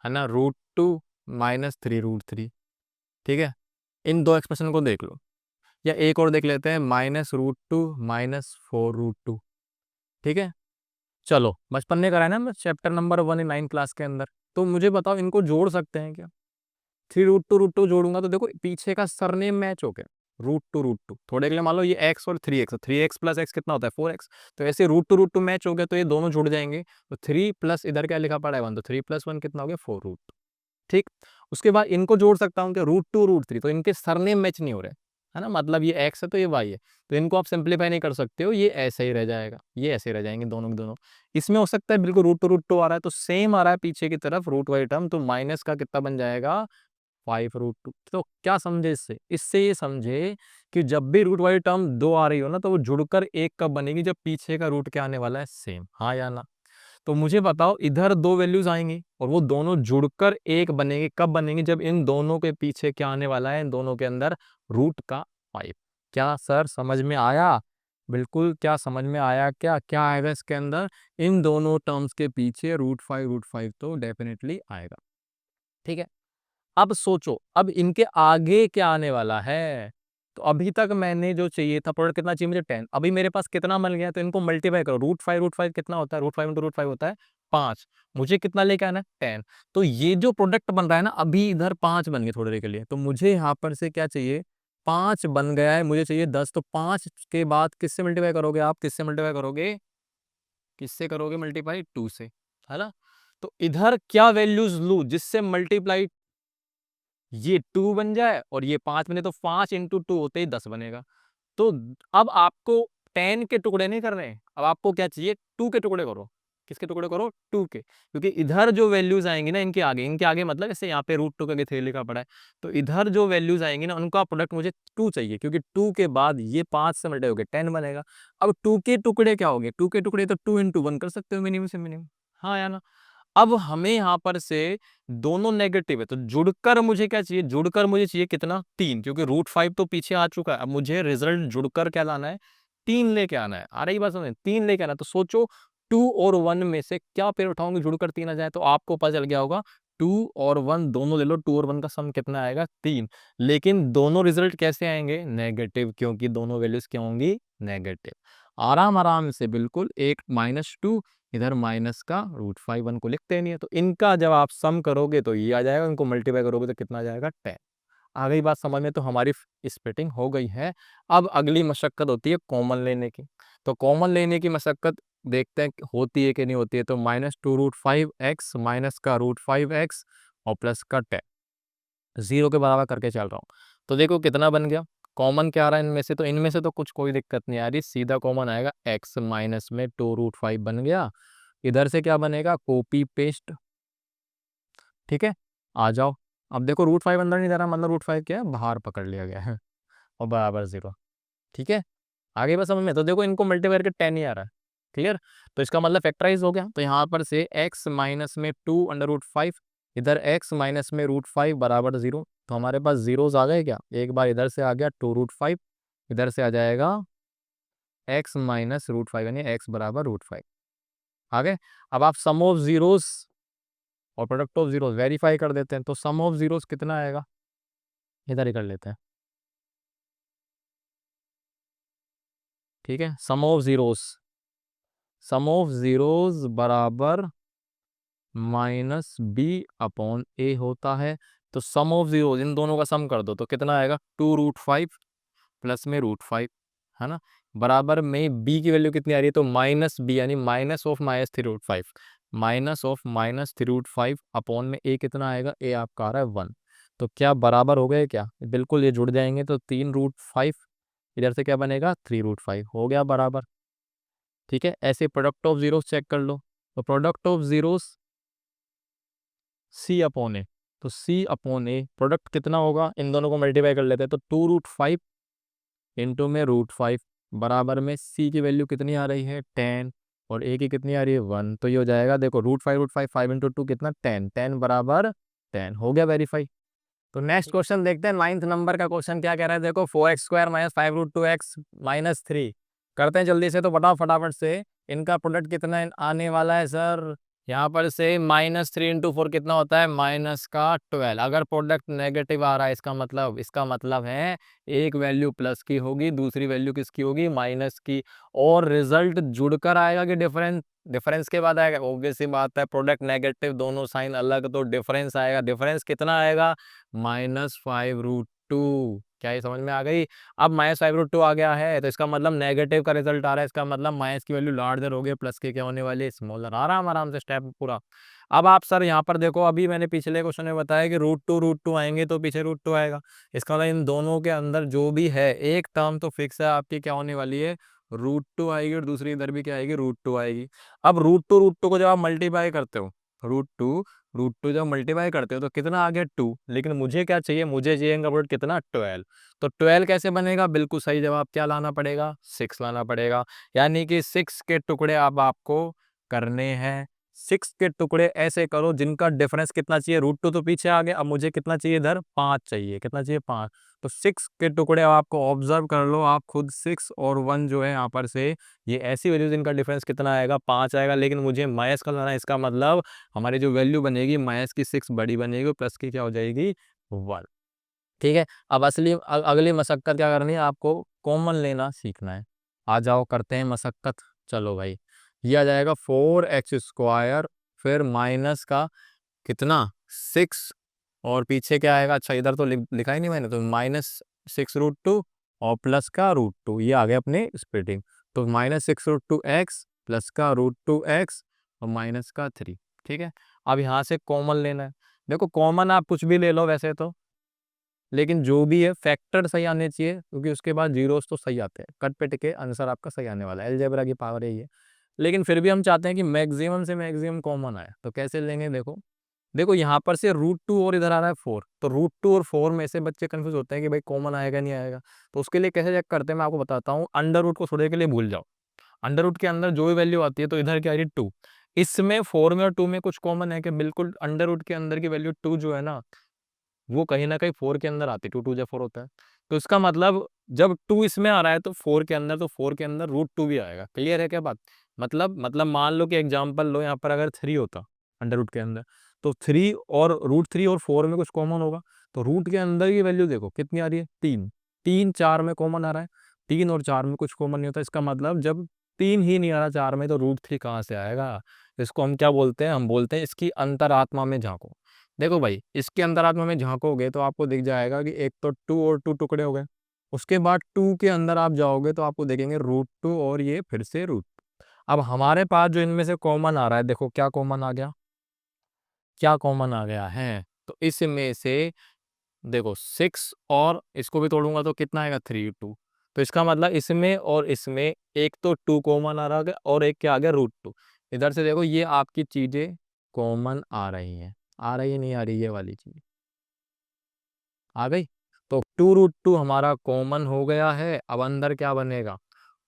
है ना, √2 माइनस 3√3। ठीक है, इन दो एक्सप्रेशन को देख लो, या एक और देख लेते हैं, -√2 माइनस 4√2। ठीक है, चलो बचपन में कराया ना, मैं चैप्टर नंबर 1 इन 9 क्लास के अंदर। तो मुझे बताओ इनको जोड़ सकते हैं क्या, 3√2 √2 जोड़ूंगा तो देखो पीछे का सरनेम मैच हो गया, √2 थोड़े के लिए मान लो ये x और 3x, 3x प्लस x कितना होता है 4x, तो ऐसे √2 मैच हो गया तो ये दोनों जुड़ जाएंगे, तो 3 प्लस इधर क्या लिखा पड़ा है 1, तो 3 + 1 कितना हो गया 4 ठीक। उसके बाद इनको जोड़ सकता हूँ क्या √2 √3, तो इनके सरनेम मैच नहीं हो रहे, है ना, मतलब ये x है तो ये y है, तो इनको आप सिंप्लीफाई नहीं कर सकते हो, ये ऐसे ही रह जाएगा, ये ऐसे ही रह जाएंगे दोनों के दोनों। इसमें हो सकता है बिल्कुल √2 आ रहा है तो सेम आ रहा है पीछे की तरफ रूट वाई टर्म, तो माइनस का कितना बन जाएगा 5 √2। तो क्या समझे इससे, इससे ये समझे कि जब भी रूट वाली टर्म 2 आ रही हो ना तो वो जुड़कर एक कब बनेगी, जब पीछे का रूट क्या आने वाला है सेम, हाँ या ना। तो मुझे बताओ इधर दो वैल्यूज आएंगी और वो दोनों जुड़कर एक बनेंगे, कब बनेंगे, जब इन दोनों के पीछे क्या आने वाला है, इन दोनों के अंदर रूट का 5। क्या सर समझ में आया, बिल्कुल, क्या समझ में आया, क्या क्या आएगा इसके अंदर, इन दोनों टर्म्स के पीछे √5 तो डेफिनेटली आएगा, ठीक है। अब सोचो अब इनके आगे क्या आने वाला है, तो अभी तक मैंने जो चाहिए था प्रोडक्ट कितना चाहिए मुझे 10, अभी मेरे पास कितना मिल गया, तो इनको मल्टीप्लाई करो, √5 कितना होता है, √5 × √5 होता है 5, मुझे कितना लेके आना है 10, तो ये जो प्रोडक्ट बन रहा है ना अभी इधर 5 बन गए थोड़ी देर के लिए, तो मुझे यहाँ पर से क्या चाहिए 5 बन गया है, मुझे चाहिए 10, तो 5 के बाद किससे मल्टीप्लाई करोगे आप, किससे मल्टीप्लाई करोगे, किससे करोगे मल्टीप्लाई 2 से, है ना। तो इधर क्या वैल्यूज लू जिससे मल्टीप्लाई ये 2 बन जाए और ये 5 बने, तो 5 × 2 होते ही 10 बनेगा। तो अब आपको 10 के टुकड़े नहीं करने हैं, अब आपको क्या चाहिए 2 के टुकड़े करो, किसके टुकड़े करो 2 के, क्योंकि इधर जो वैल्यूज आएंगी ना इनके आगे मतलब ऐसे यहाँ पे √2 का 3 लिखा पड़ा है, तो इधर जो वैल्यूज आएंगी ना उनका प्रोडक्ट मुझे 2 चाहिए, क्योंकि 2 के बाद ये 5 से मल्टीप्लाई होकर 10 बनेगा। अब 2 के टुकड़े क्या हो गए, 2 के टुकड़े तो 2 × 1 कर सकते हो मिनिमम से मिनिमम, हाँ या ना। अब हमें यहाँ पर से दोनों नेगेटिव है तो जुड़कर मुझे क्या चाहिए, जुड़कर मुझे चाहिए कितना 3, क्योंकि √5 तो पीछे आ चुका है, अब मुझे रिजल्ट जुड़कर क्या लाना है 3 लेके आना है, आ रही बात समझ, 3 लेके आना है। तो सोचो 2 और 1 में से क्या पेड़ उठाओगे जुड़कर 3 आ जाए, तो आपको पता चल गया होगा 2 और 1 दोनों ले लो, 2 और 1 का सम कितना आएगा 3, लेकिन दोनों रिजल्ट कैसे आएंगे नेगेटिव, क्योंकि दोनों वैल्यूज क्या होंगी नेगेटिव। आराम आराम से बिल्कुल, एक -2 इधर माइनस का √5, 1 को लिखते नहीं है, तो इनका जब आप सम करोगे तो ये आ जाएगा, इनको मल्टीप्लाई करोगे तो कितना आ जाएगा 10। आ गई बात समझ में, तो हमारी स्प्लिटिंग हो गई है। अब अगली मशक्कत होती है कॉमन लेने की, तो कॉमन लेने की मशक्कत देखते हैं कि होती है कि नहीं होती है, तो -2√5x माइनस का √5x और प्लस का 10 0 के बराबर करके चल रहा हूँ, तो देखो कितना बन गया, कॉमन क्या आ रहा है इनमें से, तो इनमें से तो कुछ कोई दिक्कत नहीं आ रही, सीधा कॉमन आएगा x माइनस में 2√5 बन गया, इधर से क्या बनेगा कॉपी पेस्ट, ठीक है। आ जाओ, अब देखो √5 अंदर नहीं जा रहा, मतलब √5 क्या है बाहर पकड़ लिया गया है और बराबर 0, ठीक है। आगे बस समझ में, तो देखो इनको मल्टीप्लाई करके 10 ही आ रहा है, क्लियर, तो इसका मतलब फैक्टराइज हो गया, तो यहाँ पर से x माइनस में 2 √5, इधर x माइनस में √5 बराबर 0, तो हमारे पास जीरोस आ गए क्या, एक बार इधर से आ गया 2√5, इधर से आ जाएगा x माइनस √5 यानी x बराबर √5 आ गए। अब आप सम ऑफ जीरोस और प्रोडक्ट ऑफ जीरोस वेरीफाई कर देते हैं, तो सम ऑफ जीरोस कितना आएगा, इधर ही कर लेते हैं, ठीक है। सम ऑफ जीरोस बराबर -b/a होता है, तो सम ऑफ जीरोस इन दोनों का सम कर दो तो कितना आएगा 2√5 प्लस में √5, है ना, बराबर में b की वैल्यू कितनी आ रही है, तो -b यानी -3√5, -3√5 अपॉन में a कितना आएगा, a आपका आ रहा है 1, तो क्या बराबर हो गए क्या, बिल्कुल ये जुड़ जाएंगे, तो 3√5 इधर से क्या बनेगा 3√5 हो गया बराबर, ठीक है। ऐसे प्रोडक्ट ऑफ जीरोस चेक कर लो, तो प्रोडक्ट ऑफ जीरोस c/a, तो c/a प्रोडक्ट कितना होगा, इन दोनों को मल्टीप्लाई कर लेते हैं, तो 2√5 इंटू में √5 बराबर में c की वैल्यू कितनी आ रही है 10 और a की कितनी आ रही है 1, तो ये हो जाएगा देखो √5 5 × 2 कितना 10, 10 बराबर 10 हो गया वेरीफाई। तो नेक्स्ट क्वेश्चन देखते हैं, 9th नंबर का क्वेश्चन क्या कह रहा है, देखो 4x² - 5√2x - 3 करते हैं जल्दी से, तो बता फटाफट से इनका प्रोडक्ट कितना आने वाला है सर, यहाँ पर से -3 × 4 कितना होता है माइनस का 12, अगर प्रोडक्ट नेगेटिव आ रहा है इसका मतलब है एक वैल्यू प्लस की होगी, दूसरी वैल्यू किसकी होगी माइनस की, और रिजल्ट जुड़कर आएगा कि डिफरेंस, डिफरेंस के बाद आएगा, ऑब्वियस सी बात है प्रोडक्ट नेगेटिव दोनों साइन अलग, तो डिफरेंस आएगा, डिफरेंस कितना आएगा -5√2 2। क्या ये समझ में आ गई? अब -5√2 आ गया है तो इसका मतलब नेगेटिव का रिजल्ट आ रहा है, इसका मतलब माइनस की वैल्यू लार्जर हो गई, प्लस के क्या होने वाली है, स्मॉलर। आराम से स्टेप पूरा। अब आप सर यहाँ पर देखो, अभी मैंने पिछले क्वेश्चन में बताया कि √2 आएंगे तो पीछे √2 आएगा। इसका मतलब इन दोनों के अंदर जो भी है एक टर्म तो फिक्स है आपकी, क्या होने वाली है, √2 आएगी, और दूसरी इधर भी क्या आएगी, √2 आएगी। अब √2 को जब आप मल्टीप्लाई करते हो, √2 जब मल्टीप्लाई करते हो तो कितना आ गया, 2। लेकिन मुझे क्या चाहिए, मुझे चाहिए इनका कितना, 12। तो 12 कैसे बनेगा, बिल्कुल सही जवाब क्या लाना पड़ेगा, 6 लाना पड़ेगा। यानी कि 6 के टुकड़े अब आपको करने हैं। 6 के टुकड़े ऐसे करो जिनका डिफरेंस कितना चाहिए, √2 तो पीछे आ गया, अब मुझे कितना चाहिए इधर, 5 चाहिए। कितना चाहिए, 5। तो 6 के टुकड़े अब आपको ऑब्जर्व कर लो आप खुद, 6 और 1 जो है यहाँ पर से ये ऐसी वैल्यू जिनका डिफरेंस कितना आएगा, 5 आएगा। लेकिन मुझे माइनस का लाना है, इसका मतलब हमारी जो वैल्यू बनेगी माइनस की 6 बड़ी बनेगी, प्लस की क्या हो जाएगी, 1। ठीक है। अब अगली मशक्कत क्या करनी है, आपको कॉमन लेना सीखना है। आ जाओ करते हैं मशक्कत। चलो भाई, ये आ जाएगा 4x², फिर माइनस का कितना, 6, और पीछे क्या आएगा, अच्छा इधर तो लिखा ही नहीं मैंने, तो -6√2 और प्लस का √2, ये आ गया अपने स्प्लिटिंग। तो -6√2x प्लस का √2x और माइनस का 3। ठीक है। अब यहाँ से कॉमन लेना है। देखो कॉमन आप कुछ भी ले लो वैसे तो, लेकिन जो भी है फैक्टर सही आने चाहिए, क्योंकि उसके बाद जीरोस तो सही आते हैं, कट पिट के आंसर आपका सही आने वाला है। अलजेब्रा की पावर है ये। लेकिन फिर भी हम चाहते हैं कि मैक्सिमम से मैक्सिमम कॉमन आए, तो कैसे लेंगे, देखो देखो यहाँ पर से √2 और इधर आ रहा है 4, तो √2 और 4 में से बच्चे कंफ्यूज होते हैं कि भाई कॉमन आएगा नहीं आएगा। तो उसके लिए कैसे चेक करते हैं मैं आपको बताता हूँ। अंडर रूट को थोड़े के लिए भूल जाओ, अंडर रूट के अंदर जो भी वैल्यू आती है तो इधर क्या आ रही है, 2। इसमें 4 में और 2 में कुछ कॉमन है कि बिल्कुल अंडर रूट के अंदर की वैल्यू 2 जो है ना, वो कहीं ना कहीं 4 के अंदर आती है, 2 2 जा 4 होता है। तो इसका मतलब जब 2 इसमें आ रहा है तो 4 के अंदर, तो 4 के अंदर √2 भी आएगा। क्लियर है क्या बात? मतलब मान लो कि एग्जांपल लो, यहाँ पर अगर 3 होता अंडर रूट के अंदर, तो 3 और √3 और 4 में कुछ कॉमन होगा। तो रूट के अंदर की वैल्यू देखो कितनी आ रही है, 3। 3 4 में कॉमन आ रहा है, 3 और 4 में कुछ कॉमन नहीं होता। इसका मतलब जब 3 ही नहीं आ रहा 4 में, तो √3 कहाँ से आएगा? इसको हम क्या बोलते हैं, हम बोलते हैं इसकी अंतरात्मा में झांको। देखो भाई, इसके अंतरात्मा में झांकोगे तो आपको दिख जाएगा कि एक तो 2 और 2 टुकड़े हो गए। उसके बाद 2 के अंदर आप जाओगे तो आपको देखेंगे √2 और ये फिर से √2। अब हमारे पास जो इनमें से कॉमन आ रहा है, देखो क्या कॉमन आ गया, क्या कॉमन आ गया है, तो इसमें से देखो 6 और इसको भी तोड़ूंगा तो कितना आएगा, 3 2। तो इसका मतलब इसमें और इसमें एक तो 2 कॉमन आ रहा है और एक क्या आ गया, √2। इधर से देखो ये आपकी चीजें कॉमन आ रही हैं, आ रही है नहीं आ रही, ये वाली चीज आ गई। तो 2√2 हमारा कॉमन हो गया है। अब अंदर क्या बनेगा,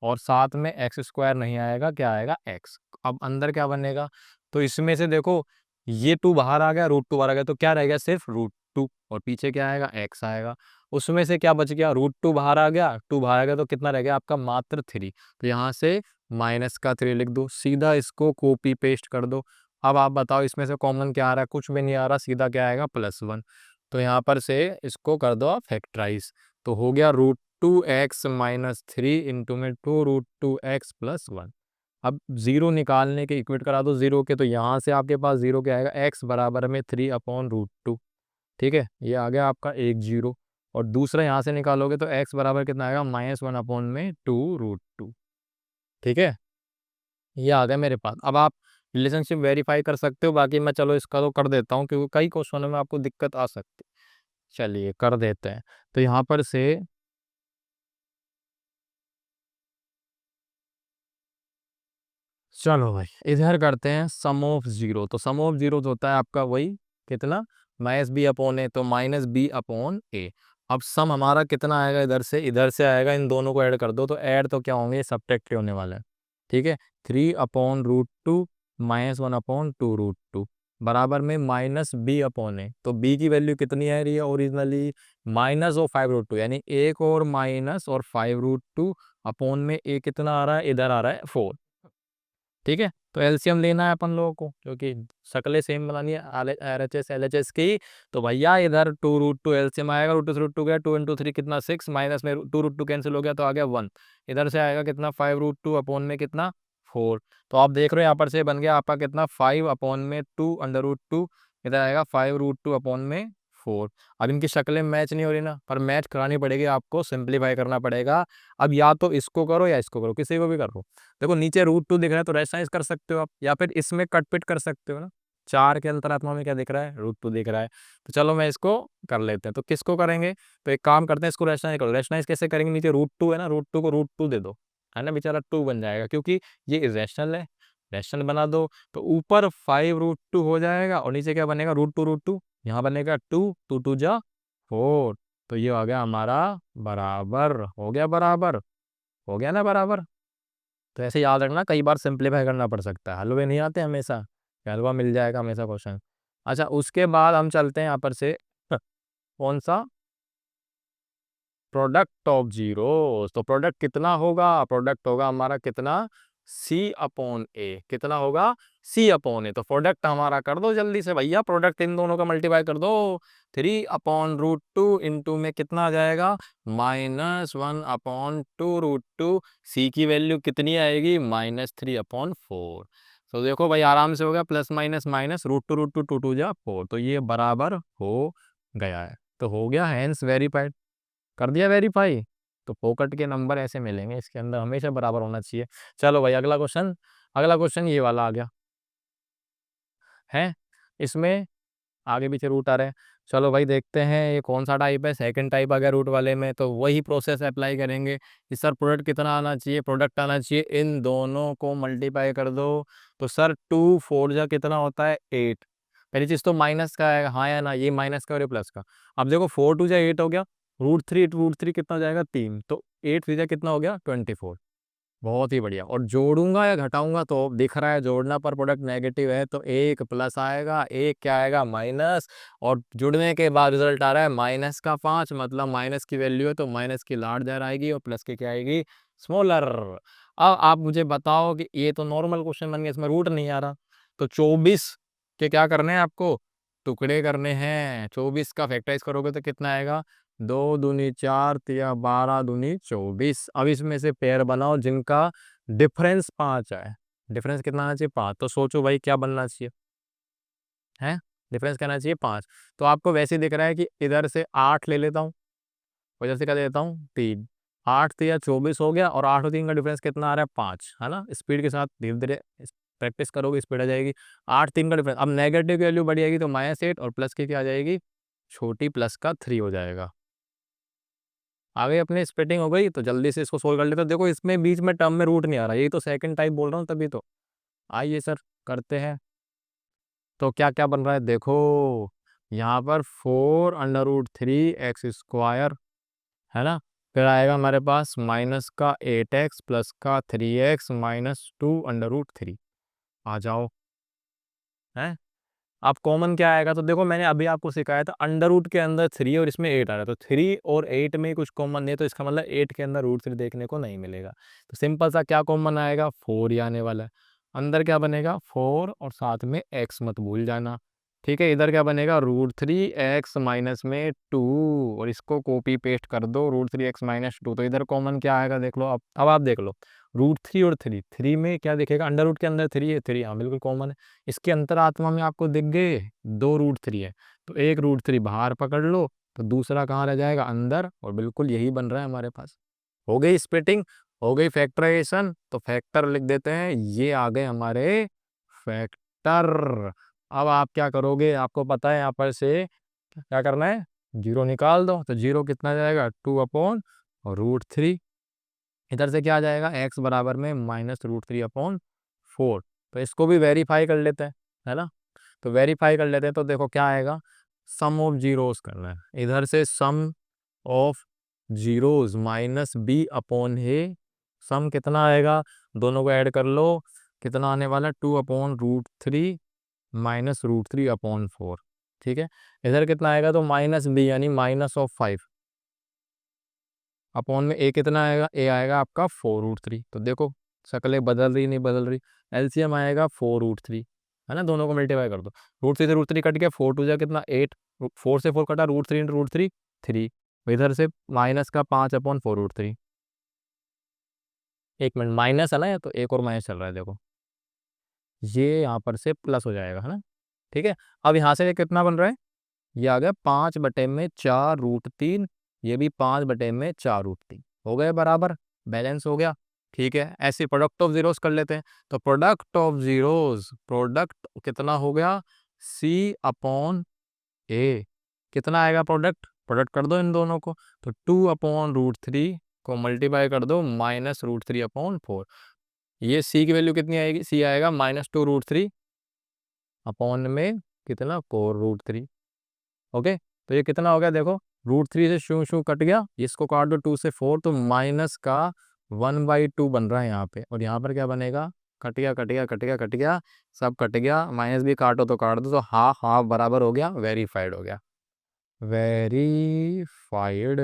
और साथ में x² नहीं आएगा, क्या आएगा, x। अब अंदर क्या बनेगा, तो इसमें से देखो ये 2 बाहर आ गया, √2 बाहर आ गया, तो क्या रह गया, सिर्फ √2, और पीछे क्या आएगा, x आएगा। उसमें से क्या बच गया, √2 बाहर आ गया, 2 बाहर आ गया, तो कितना रह गया आपका, मात्र 3। तो यहाँ से माइनस का 3 लिख दो, सीधा इसको कॉपी पेस्ट कर दो। अब आप बताओ इसमें से कॉमन क्या आ रहा है, कुछ भी नहीं आ रहा, सीधा क्या आएगा, +1। तो यहाँ पर से इसको कर दो आप फैक्टराइज, तो हो गया √2x - 3 इंटू में 2√2x + 1। अब जीरो निकालने के इक्वेट करा दो जीरो के, तो यहाँ से आपके पास जीरो क्या आएगा, x बराबर में 3/√2। ठीक है, ये आ गया आपका एक जीरो। और दूसरा यहाँ से निकालोगे तो x बराबर कितना आएगा, -1/2√2। ठीक है, ये आ गया मेरे पास। अब आप रिलेशनशिप वेरीफाई कर सकते हो, बाकी मैं चलो इसका तो कर देता हूँ क्योंकि कई क्वेश्चनों में आपको दिक्कत आ सकती है। चलिए कर देते हैं। तो यहाँ पर से चलो भाई इधर करते हैं सम ऑफ जीरो। तो सम ऑफ जीरो होता है आपका वही कितना, -b/a, तो -b/a। अब सम हमारा कितना आएगा, इधर से आएगा, इन दोनों को ऐड कर दो, तो ऐड तो क्या होंगे, सब्ट्रैक्ट होने वाला है। ठीक है, 3/√2 -1/2√2 बराबर में -b/a। तो b की वैल्यू कितनी आ रही है ओरिजिनली, -5√2, यानी एक और माइनस और 5√2 अपॉन में a कितना आ रहा है, इधर आ रहा है 4। ठीक है, तो एलसीएम लेना है अपन लोगों को, क्योंकि शक्लें सेम बनानी है आरएचएस एलएचएस की। तो भैया इधर 2√2 एलसीएम आएगा, √2 गया, 2 × 3 कितना 6, माइनस में 2√2 कैंसिल हो गया तो आ गया 1। इधर से आएगा कितना 5√2 अपॉन में कितना 4। तो आप देख रहे हो यहाँ पर से बन गया आपका कितना 5 अपॉन में 2 √2, इधर आएगा 5√2 अपॉन में 4। अब इनकी शक्लें मैच नहीं हो रही ना, पर मैच करानी पड़ेगी, आपको सिंप्लीफाई करना पड़ेगा। अब या तो इसको करो या इसको करो, किसी को भी करो। देखो नीचे √2 दिख रहा है तो रेशनलाइज कर सकते हो आप, या फिर इसमें कट पिट कर सकते हो ना। 4 के अंतरात्मा में क्या दिख रहा है, √2 दिख रहा है। तो चलो मैं इसको कर लेते हैं। तो किसको करेंगे, तो एक काम करते हैं, इसको रेशनलाइज करो। रेशनलाइज कैसे करेंगे, नीचे √2 है ना, √2 को √2 दे दो, है ना, बेचारा 2 बन जाएगा, क्योंकि ये इरेशनल है। रैशनल बना दो तो ऊपर 5√2 हो जाएगा और नीचे क्या बनेगा, √2 यहाँ बनेगा 2, 2 2 जा 4। तो ये हो गया हमारा बराबर, हो गया बराबर, हो गया ना बराबर। तो ऐसे याद रखना, कई बार सिंप्लीफाई करना पड़ सकता है, हलवे नहीं आते हमेशा, हलवा मिल जाएगा हमेशा क्वेश्चन। अच्छा उसके बाद हम चलते हैं यहाँ पर से कौन सा, प्रोडक्ट ऑफ जीरो। तो प्रोडक्ट कितना होगा, प्रोडक्ट होगा हमारा कितना, C/A। कितना होगा, C/A। तो प्रोडक्ट हमारा कर दो जल्दी से भैया, प्रोडक्ट इन दोनों का मल्टीप्लाई कर दो। 3/√2 इंटू में कितना आ जाएगा, -1/2√2। C की वैल्यू कितनी आएगी, -3/4। तो देखो भाई आराम से हो गया, प्लस माइनस माइनस, √2 2 2 जा 4। तो ये बराबर हो गया है, तो हो गया हैंस वेरीफाइड, कर दिया वेरीफाई। तो फोकट के नंबर ऐसे मिलेंगे, इसके अंदर हमेशा बराबर होना चाहिए। चलो भाई अगला क्वेश्चन, अगला क्वेश्चन ये वाला आ गया है, इसमें आगे पीछे रूट आ रहे हैं। चलो भाई देखते हैं ये कौन सा टाइप है, सेकंड टाइप आ गया रूट वाले में। तो वही प्रोसेस अप्लाई करेंगे कि सर प्रोडक्ट कितना आना चाहिए, प्रोडक्ट आना चाहिए, इन दोनों को मल्टीप्लाई कर दो। तो सर 2 4 जा कितना होता है, 8। पहली चीज़ तो माइनस का है, हाँ या ना, ये माइनस का और ये प्लस का। अब देखो 4 2 जा 8 हो गया, √3 कितना हो जाएगा, 3। तो 8 3 जा कितना हो गया, 24। बहुत ही बढ़िया। और जोड़ूंगा या घटाऊंगा तो दिख रहा है जोड़ना पर प्रोडक्ट नेगेटिव है, तो एक प्लस आएगा, एक क्या आएगा, माइनस। और जुड़ने के बाद रिजल्ट आ रहा है -5, मतलब माइनस की वैल्यू है तो माइनस की लार्जर आएगी और प्लस की क्या आएगी, स्मॉलर। अब आप मुझे बताओ कि ये तो नॉर्मल क्वेश्चन बन गया, इसमें रूट नहीं आ रहा। तो 24 के क्या करने हैं आपको, टुकड़े करने हैं। 24 का फैक्टराइज करोगे तो कितना आएगा, 2 दूनी 4 तिया 12 दूनी 24। अब इसमें से पेयर बनाओ जिनका डिफरेंस 5 है। डिफरेंस कितना आना चाहिए, 5। तो सोचो भाई क्या बनना चाहिए, है डिफरेंस कहना चाहिए 5। तो आपको वैसे दिख रहा है कि इधर से 8 ले लेता हूँ और इधर से क्या देता हूँ, 3। 8 तिया 24 हो गया और 8 और 3 का डिफरेंस कितना आ रहा है, 5, है ना। स्पीड के साथ धीरे धीरे प्रैक्टिस करोगे, स्पीड आ जाएगी। 8 3 का डिफरेंस, अब नेगेटिव की वैल्यू बढ़ जाएगी तो -8 और प्लस की क्या आ जाएगी, छोटी प्लस का 3 हो जाएगा। आगे अपने स्प्लिटिंग हो गई, तो जल्दी से इसको सोल्व कर लेते हैं। देखो इसमें बीच में टर्म में रूट नहीं आ रहा, यही तो सेकंड टाइप बोल रहा हूँ तभी तो। आइए सर करते हैं। तो क्या क्या बन रहा है देखो, यहाँ पर 4√3x², है ना। फिर आएगा हमारे पास माइनस का 8x प्लस का 3x -2√3। आ जाओ, है। अब कॉमन क्या आएगा, तो देखो मैंने अभी आपको सिखाया था, अंडर रूट के अंदर 3 और इसमें 8 आ रहा है, तो 3 और 8 में ही कुछ कॉमन नहीं है, तो इसका मतलब 8 के अंदर √3 देखने को नहीं मिलेगा। तो सिंपल सा क्या कॉमन आएगा, 4 ही आने वाला है। अंदर क्या बनेगा, 4 और साथ में x मत भूल जाना। ठीक है, इधर क्या बनेगा, √3x माइनस में 2, और इसको कॉपी पेस्ट कर दो, √3x माइनस 2। तो इधर कॉमन क्या आएगा देख लो, अब आप देख लो, √3 और 3, 3 में क्या दिखेगा, अंडर रूट के अंदर 3 है, 3 हाँ बिल्कुल कॉमन है। इसके अंतरात्मा में आपको दिख गए 2√3 है, तो एक √3 बाहर पकड़ लो, तो दूसरा कहाँ रह जाएगा, अंदर। और बिल्कुल यही बन रहा है हमारे पास। हो गई स्प्लिटिंग, हो गई फैक्टराइजेशन, तो फैक्टर लिख देते हैं, ये आ गए हमारे फैक्टर। अब आप क्या करोगे, आपको पता है यहाँ पर से क्या करना है, जीरो निकाल दो। तो जीरो कितना जाएगा, 2/√3। इधर से क्या आ जाएगा, x बराबर में -√3/4। तो इसको भी वेरीफाई कर लेते हैं, है ना। तो वेरीफाई कर लेते हैं, तो देखो क्या आएगा, सम ऑफ जीरोस करना है। इधर से सम ऑफ जीरोस -b/a, सम कितना आएगा, दोनों को ऐड कर लो, कितना आने वाला, 2/√3 -√3/4। ठीक है, इधर कितना आएगा, तो -b यानी -5 अपॉन में a कितना आएगा, a आएगा आपका 4√3। तो देखो शक्लें बदल रही नहीं बदल रही, एलसीएम आएगा 4√3, है ना। दोनों को मल्टीप्लाई कर दो, √3 से √3 कट गया, 4 2 जा कितना 8, 4 से 4 कटा, √3 × √3 3। इधर से माइनस का 5/4√3। एक मिनट, माइनस है ना, या तो एक और माइनस चल रहा है देखो, ये यहाँ पर से प्लस हो जाएगा, है ना। ठीक है, अब यहाँ से कितना बन रहा है, ये आ गया 5/4√3, ये भी 5/4√3, हो गए बराबर, बैलेंस हो गया। ठीक है, ऐसे प्रोडक्ट ऑफ जीरोस कर लेते हैं। तो प्रोडक्ट ऑफ जीरोस, प्रोडक्ट कितना हो गया, C/A, कितना आएगा प्रोडक्ट, प्रोडक्ट कर दो इन दोनों को, तो 2/√3 को मल्टीप्लाई कर दो -√3/4। ये C की वैल्यू कितनी आएगी, C आएगा -2√3 अपॉन में कितना 4√3। ओके, तो ये कितना हो गया देखो, √3 से शू शू कट गया, इसको काट दो 2 से 4, तो माइनस का 1/2 बन रहा है यहाँ पे, और यहाँ पर क्या बनेगा, कट गया कट गया कट गया कट गया, सब कट गया, माइनस भी काटो तो काट दो, तो हाफ हाफ बराबर हो गया, वेरीफाइड हो गया, वेरीफाइड।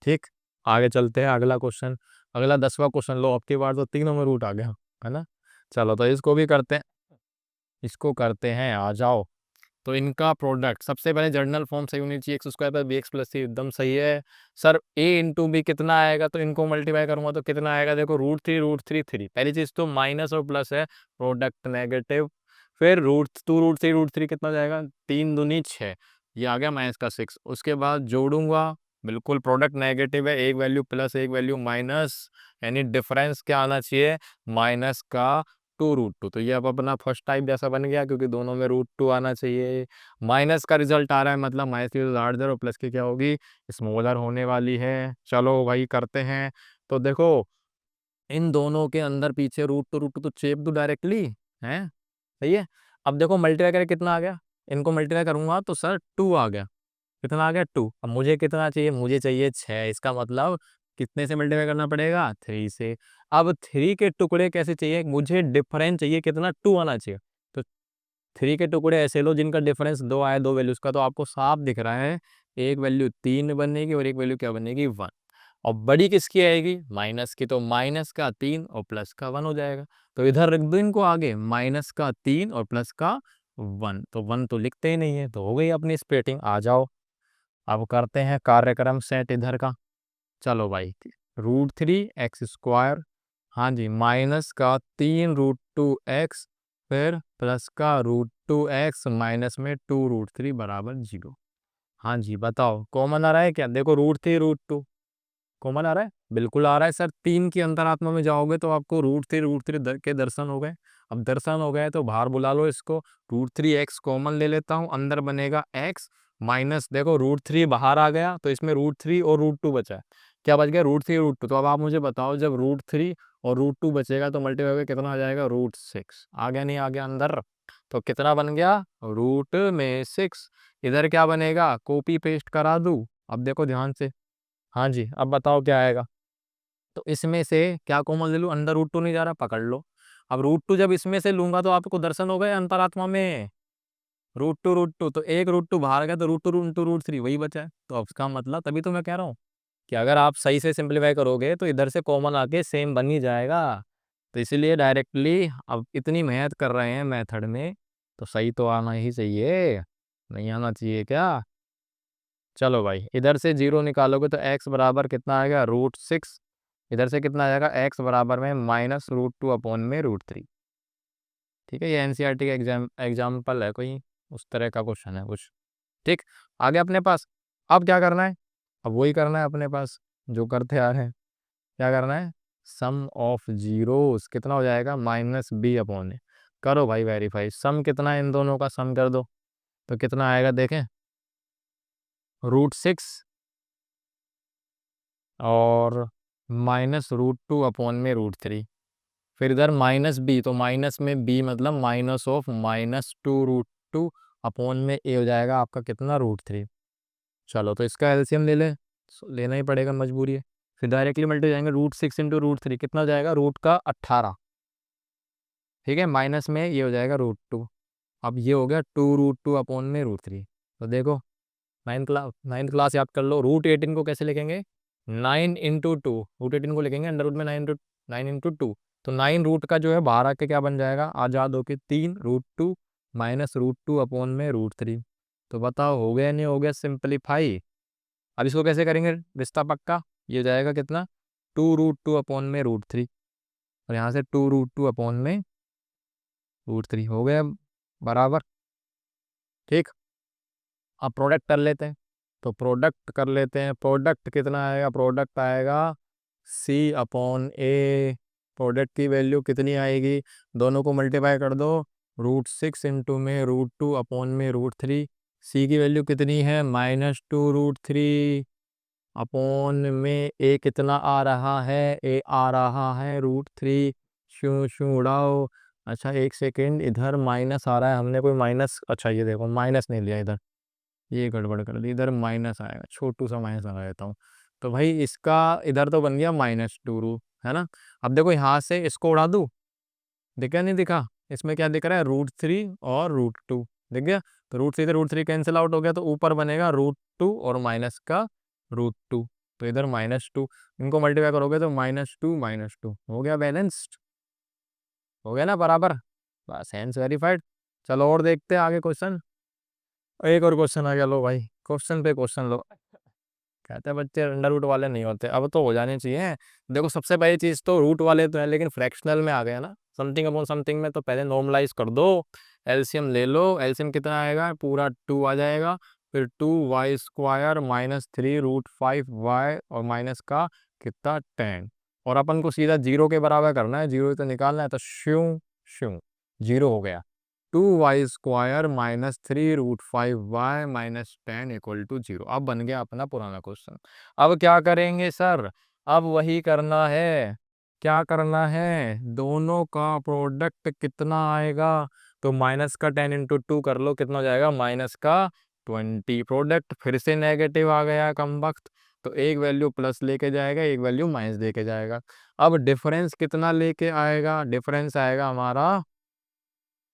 ठीक, आगे चलते हैं, अगला क्वेश्चन, अगला 10वां क्वेश्चन लो, अब की बार तो तीनों में रूट आ गया, है ना। चलो तो इसको भी करते हैं, इसको करते हैं, आ जाओ। तो इनका प्रोडक्ट सबसे पहले जर्नल फॉर्म सही होनी चाहिए, एक्स स्क्वायर पर बी एक्स प्लस सी, एकदम सही है सर। ए इंटू बी कितना आएगा, तो इनको मल्टीप्लाई करूंगा तो कितना आएगा, देखो √3 3, पहली चीज तो माइनस और प्लस है, प्रोडक्ट नेगेटिव, फिर √2 √3 कितना जाएगा, 3 दूनी 6, ये आ गया -6, उसके बाद जोड़ूंगा, बिल्कुल प्रोडक्ट नेगेटिव है, एक वैल्यू प्लस एक वैल्यू माइनस, यानी डिफरेंस क्या आना चाहिए, -2√2, तो ये अब अपना फर्स्ट टाइप जैसा बन गया, क्योंकि दोनों में √2 आना चाहिए। माइनस का रिजल्ट आ रहा है, मतलब माइनस की लार्जर और प्लस की क्या होगी, स्मॉलर होने वाली है। चलो भाई करते हैं, तो देखो इन दोनों के अंदर पीछे √2 तो चेप दो डायरेक्टली, है सही है। अब देखो मल्टीप्लाई करके कितना आ गया, इनको मल्टीप्लाई करूंगा तो सर 2 आ गया, कितना आ गया 2, अब मुझे कितना चाहिए, मुझे चाहिए 6, इसका मतलब कितने से मल्टीप्लाई करना पड़ेगा, 3 से। अब 3 के टुकड़े कैसे चाहिए, मुझे डिफरेंस चाहिए कितना, 2 आना चाहिए, तो 3 के टुकड़े ऐसे लो जिनका डिफरेंस 2 आए, दो वैल्यूज का, तो आपको साफ दिख रहा है, एक वैल्यू 3 बनेगी और एक वैल्यू क्या बनेगी, 1, और बड़ी किसकी आएगी, माइनस की, तो माइनस का 3 और प्लस का 1 हो जाएगा, तो इधर रख दो इनको आगे, माइनस का 3 और प्लस का 1, तो 1 तो लिखते ही नहीं है, तो हो गई अपनी स्प्लिटिंग। आ जाओ अब करते हैं कार्यक्रम सेट इधर का, चलो भाई, √3 x², हाँ जी, माइनस का 3√2x, फिर प्लस का √2x, माइनस में 2√3 बराबर 0। हाँ जी बताओ, कॉमन आ रहा है क्या, देखो √3 √2 कॉमन आ रहा है, बिल्कुल आ रहा है सर, 3 की अंतरात्मा में जाओगे तो आपको √3 के दर्शन हो गए। अब दर्शन हो गए तो बाहर बुला लो इसको, √3x कॉमन ले लेता हूँ, अंदर बनेगा x, माइनस देखो √3 बाहर आ गया, तो इसमें √3 और √2 बचा है, क्या बच गया, √3 √2, तो अब आप मुझे बताओ जब √3 और √2 बचेगा तो मल्टीप्लाई होकर कितना आ जाएगा, √6, आ गया नहीं आ गया अंदर, तो कितना बन गया, √6, इधर क्या बनेगा, कॉपी पेस्ट करा दूं, अब देखो ध्यान से, हाँ जी अब बताओ क्या आएगा, तो इसमें से क्या कॉमन ले लूं, अंदर √2 नहीं जा रहा, पकड़ लो, अब √2 जब इसमें से लूंगा तो आपको दर्शन हो गए अंतरात्मा में, √2 तो एक √2 बाहर गया, तो √2 × √3 वही बचा है, तो अब इसका मतलब, तभी तो मैं कह रहा हूँ कि अगर आप सही से सिंप्लीफाई करोगे तो इधर से कॉमन आके सेम बन ही जाएगा, तो इसीलिए डायरेक्टली अब इतनी मेहनत कर रहे हैं मेथड में, तो सही तो आना ही चाहिए, नहीं आना चाहिए क्या। चलो भाई इधर से 0 निकालोगे तो x बराबर कितना आएगा, √6, इधर से कितना आ जाएगा, x बराबर में -√2 अपॉन में √3। ठीक है, ये एनसीईआरटी का एग्जाम्पल है, कोई उस तरह का क्वेश्चन है कुछ। ठीक, आगे अपने पास अब क्या करना है, अब वही करना है अपने पास जो करते आ रहे हैं, क्या करना है, सम ऑफ जीरोस कितना हो जाएगा, -b अपॉन ए, करो भाई वेरीफाई, सम कितना है इन दोनों का, सम कर दो, तो कितना आएगा देखें, √6 और -√2 अपॉन में √3, फिर इधर -b, तो माइनस में b मतलब माइनस ऑफ -2√2 अपॉन में a हो जाएगा आपका कितना, √3। चलो तो इसका एलसीएम ले ले, लेना ही पड़ेगा, मजबूरी है, फिर डायरेक्टली मल्टी जाएंगे, √6 × √3 कितना हो जाएगा, रूट का 18, ठीक है, माइनस में ये हो जाएगा √2, अब ये हो गया 2√2 अपॉन में √3, तो देखो नाइन्थ क्लास याद कर लो, √18 को कैसे लिखेंगे, 9 × 2, √18 को लिखेंगे अंडर रूट में 9 × 2, तो 9 रूट का जो है बाहर आके क्या बन जाएगा, आजाद होके 3√2 -√2 अपॉन में √3, तो बताओ हो गया नहीं हो गया, सिंपलीफाई। अब इसको कैसे करेंगे, रिश्ता पक्का, ये हो जाएगा कितना, 2√2 अपॉन में √3, और यहाँ से 2√2 अपॉन में √3 हो गया बराबर। ठीक, अब प्रोडक्ट कर लेते हैं, तो प्रोडक्ट कर लेते हैं। प्रोडक्ट कितना आएगा? प्रोडक्ट आएगा सी अपॉन ए। प्रोडक्ट की वैल्यू कितनी आएगी? दोनों को मल्टीप्लाई कर दो, √6 इंटू में √2 अपॉन में √3। सी की वैल्यू कितनी है? -2 √3 अपॉन में ए कितना आ रहा है? ए आ रहा है √3। शू शू उड़ाओ। अच्छा एक सेकेंड, इधर माइनस आ रहा है, हमने कोई माइनस, अच्छा ये देखो माइनस नहीं लिया इधर, ये गड़बड़ कर दी, इधर माइनस आएगा, छोटू सा माइनस लगा देता हूँ। तो भाई इसका इधर तो बन गया -2 है ना। अब देखो यहाँ से इसको उड़ा दूँ, दिखा नहीं दिखा? इसमें क्या दिख रहा है? √3 और √2 दिख गया। तो √3 से √3 कैंसिल आउट हो गया, तो ऊपर बनेगा √2 और माइनस का √2, तो इधर -2, इनको मल्टीप्लाई करोगे तो -2 हो गया बैलेंस्ड, हो गया ना बराबर। बस हैंस वेरीफाइड। चलो और देखते हैं आगे क्वेश्चन। एक और क्वेश्चन आ गया, लो भाई क्वेश्चन पे क्वेश्चन लो। कहते हैं बच्चे अंडर रूट वाले नहीं होते, अब तो हो जाने चाहिए। देखो सबसे पहली चीज तो रूट वाले तो है, लेकिन फ्रैक्शनल में आ गया ना, समथिंग अपॉन समथिंग में, तो पहले नॉर्मलाइज कर दो। एलसीएम ले लो, एलसीएम कितना आएगा? पूरा 2 आ जाएगा। फिर 2y² -3 √5y और माइनस का कितना 10, और अपन को सीधा 0 के बराबर करना है, 0 तो निकालना है, तो श्यूं श्यूं 0 हो गया। 2y² -3 √5y -10 = 0। अब बन गया अपना पुराना क्वेश्चन। अब क्या करेंगे सर? अब वही करना है, क्या करना है? दोनों का प्रोडक्ट कितना आएगा? तो माइनस का 10 इंटू 2 कर लो, कितना हो जाएगा? -20। प्रोडक्ट फिर से नेगेटिव आ गया कम वक्त, तो एक वैल्यू प्लस लेके जाएगा, एक वैल्यू माइनस लेके जाएगा। अब डिफरेंस कितना लेके आएगा? डिफरेंस आएगा हमारा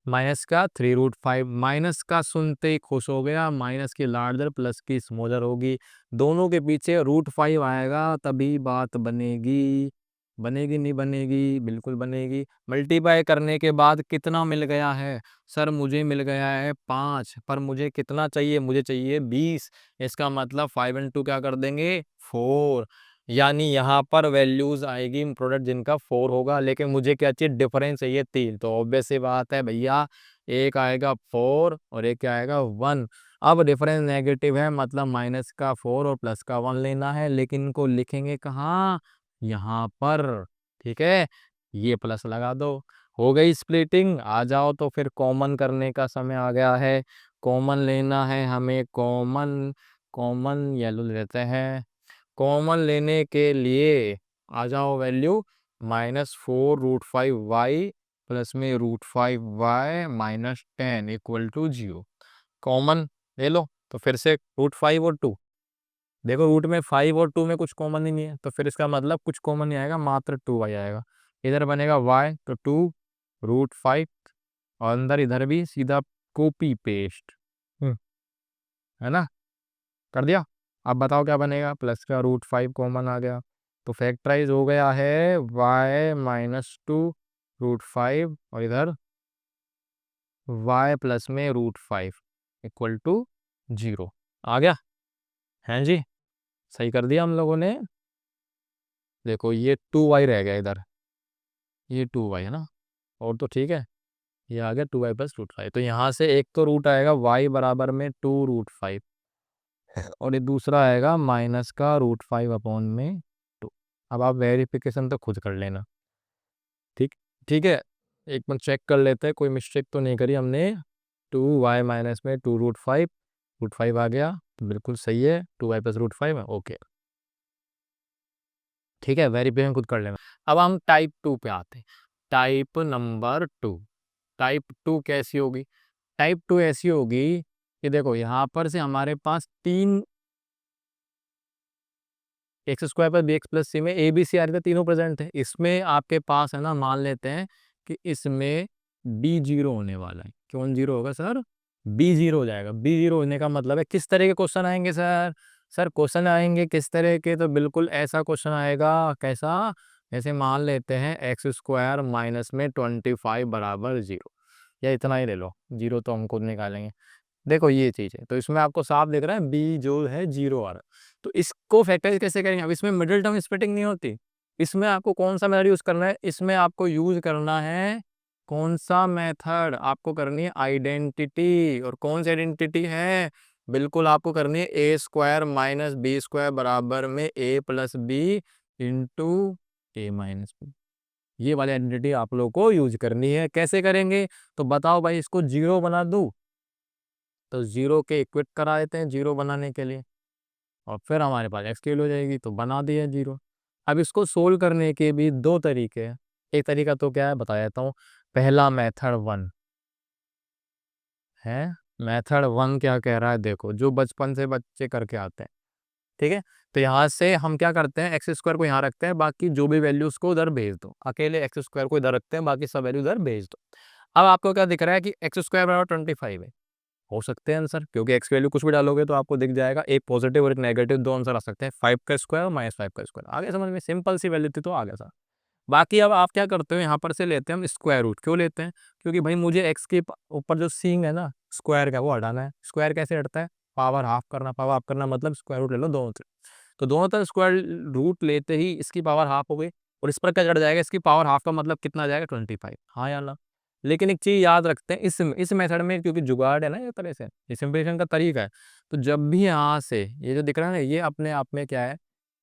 माइनस का 3 √5। माइनस का सुनते ही खुश हो गया, माइनस की लार्जर प्लस की स्मॉलर होगी, दोनों के पीछे √5 आएगा तभी बात बनेगी। बनेगी नहीं बनेगी? बिल्कुल बनेगी। मल्टीप्लाई करने के बाद कितना मिल गया है? सर मुझे मिल गया है 5, पर मुझे कितना चाहिए? मुझे चाहिए 20। इसका मतलब 5 × 2 क्या कर देंगे? 4। यानी यहाँ पर वैल्यूज आएगी प्रोडक्ट जिनका 4 होगा, लेकिन मुझे क्या चाहिए? डिफरेंस चाहिए 3। तो ऑब्वियस सी बात है भैया, एक आएगा 4 और एक क्या आएगा? 1। अब डिफरेंस नेगेटिव है, मतलब माइनस का 4 और प्लस का 1 लेना है, लेकिन इनको लिखेंगे कहाँ? यहाँ पर, ठीक है। ये प्लस लगा दो, हो गई स्प्लिटिंग। आ जाओ तो फिर कॉमन करने का समय आ गया है। कॉमन लेना है हमें, कॉमन, कॉमन येलो लेते हैं। कॉमन लेने के लिए आ जाओ, वैल्यू -4 √5y प्लस में √5y -10 = 0। कॉमन ले लो, तो फिर से √5 और 2, देखो रूट में 5 और 2 में कुछ कॉमन ही नहीं है, तो फिर इसका मतलब कुछ कॉमन नहीं आएगा, मात्र 2y आएगा। इधर बनेगा y, तो 2 √5, और अंदर इधर भी सीधा कॉपी पेस्ट, है ना, कर दिया। अब बताओ क्या बनेगा? प्लस का √5 कॉमन आ गया, तो फैक्टराइज हो गया है y -2 √5, और इधर y प्लस में √5 = 0। आ गया? हैं जी, सही कर दिया हम लोगों ने। देखो ये 2y रह गया इधर, ये 2y है ना, और तो ठीक है। ये आ गया 2y + √5, तो यहाँ से एक तो रूट आएगा y बराबर में 2 √5, और ये दूसरा आएगा माइनस का √5 अपॉन में 2। अब आप वेरिफिकेशन तो खुद कर लेना, ठीक, ठीक है। एक बार चेक कर लेते हैं कोई मिस्टेक तो नहीं करी हमने। 2y माइनस में 2 √5 आ गया, तो बिल्कुल सही है, 2y + √5 है, ओके, ठीक है। वेरिफिकेशन खुद कर लेना। अब हम टाइप 2 पे आते हैं, टाइप नंबर 2। टाइप 2 कैसी होगी? टाइप 2 ऐसी होगी कि देखो यहाँ पर से हमारे पास 3 x² पर bx + c में a b c आ रहे थे, तीनों प्रेजेंट थे। इसमें आपके पास है ना, मान लेते हैं कि इसमें b 0 होने वाला है। कौन 0 होगा सर? b 0 हो जाएगा। b 0 होने का मतलब है किस तरह के क्वेश्चन आएंगे सर? सर क्वेश्चन आएंगे किस तरह के? तो बिल्कुल ऐसा क्वेश्चन आएगा, कैसा? जैसे मान लेते हैं x² माइनस में 25 बराबर 0, या इतना ही ले लो, 0 तो हम खुद निकालेंगे। देखो ये चीज़ है, तो इसमें आपको साफ दिख रहा है बी जो है 0 आ रहा है। तो इसको फैक्टराइज कैसे करेंगे? अब इसमें मिडिल टर्म स्प्लिटिंग नहीं होती। इसमें आपको कौन सा मेथड यूज़ करना है? इसमें आपको यूज़ करना है कौन सा मेथड? आपको करनी है आइडेंटिटी, और कौन सी आइडेंटिटी है? बिल्कुल आपको करनी है ए स्क्वायर माइनस बी स्क्वायर बराबर में ए प्लस बी इंटू ए माइनस बी। ये वाली आइडेंटिटी आप लोग को यूज करनी है। कैसे करेंगे तो बताओ भाई, इसको जीरो बना दूं तो जीरो के इक्विट करा देते हैं जीरो बनाने के लिए, और फिर हमारे पास एक्स क्यूब हो जाएगी, तो बना दिया जीरो। अब इसको सोल्व करने के भी दो तरीके हैं। एक तरीका तो क्या है बता देता हूँ। पहला मेथड वन है। मेथड वन क्या कह रहा है देखो, जो बचपन से बच्चे करके आते हैं, ठीक है। तो यहाँ से हम क्या करते हैं, एक्स स्क्वायर को यहाँ रखते हैं, बाकी जो भी वैल्यूज को उधर भेज दो। अकेले एक्स स्क्वायर को इधर रखते हैं, बाकी सब वैल्यू उधर भेज दो। अब आपको क्या दिख रहा है कि एक्स स्क्वायर बराबर 25 है। हो सकते हैं आंसर, क्योंकि एक्स वैल्यू कुछ भी डालोगे तो आपको दिख जाएगा। एक पॉजिटिव और एक नेगेटिव, दो आंसर आ सकते हैं, 5 का स्क्वायर और -5 का स्क्वायर। आगे समझ में, सिंपल सी वैल्यू थी तो आ गया सर। बाकी अब आप क्या करते हो, यहाँ पर से लेते हैं हम स्क्वायर रूट। क्यों लेते हैं, क्योंकि भाई मुझे एक्स के ऊपर जो सींग है ना स्क्वायर का, वो हटाना है। स्क्वायर कैसे हटता है, पावर हाफ करना। पावर हाफ करना मतलब स्क्वायर रूट ले लो दोनों तरफ। तो दोनों तरफ स्क्वायर रूट लेते ही इसकी पावर हाफ हो गई, और इस पर क्या चढ़ जाएगा, इसकी पावर हाफ का मतलब कितना आ जाएगा, 25। हाँ या ना। लेकिन एक चीज याद रखते हैं, इस मेथड में क्योंकि जुगाड़ है ना, ये तरह से ये सिंपलीफिकेशन का तरीका है। तो जब भी यहाँ से ये जो दिख रहा है ना, ये अपने आप में क्या है,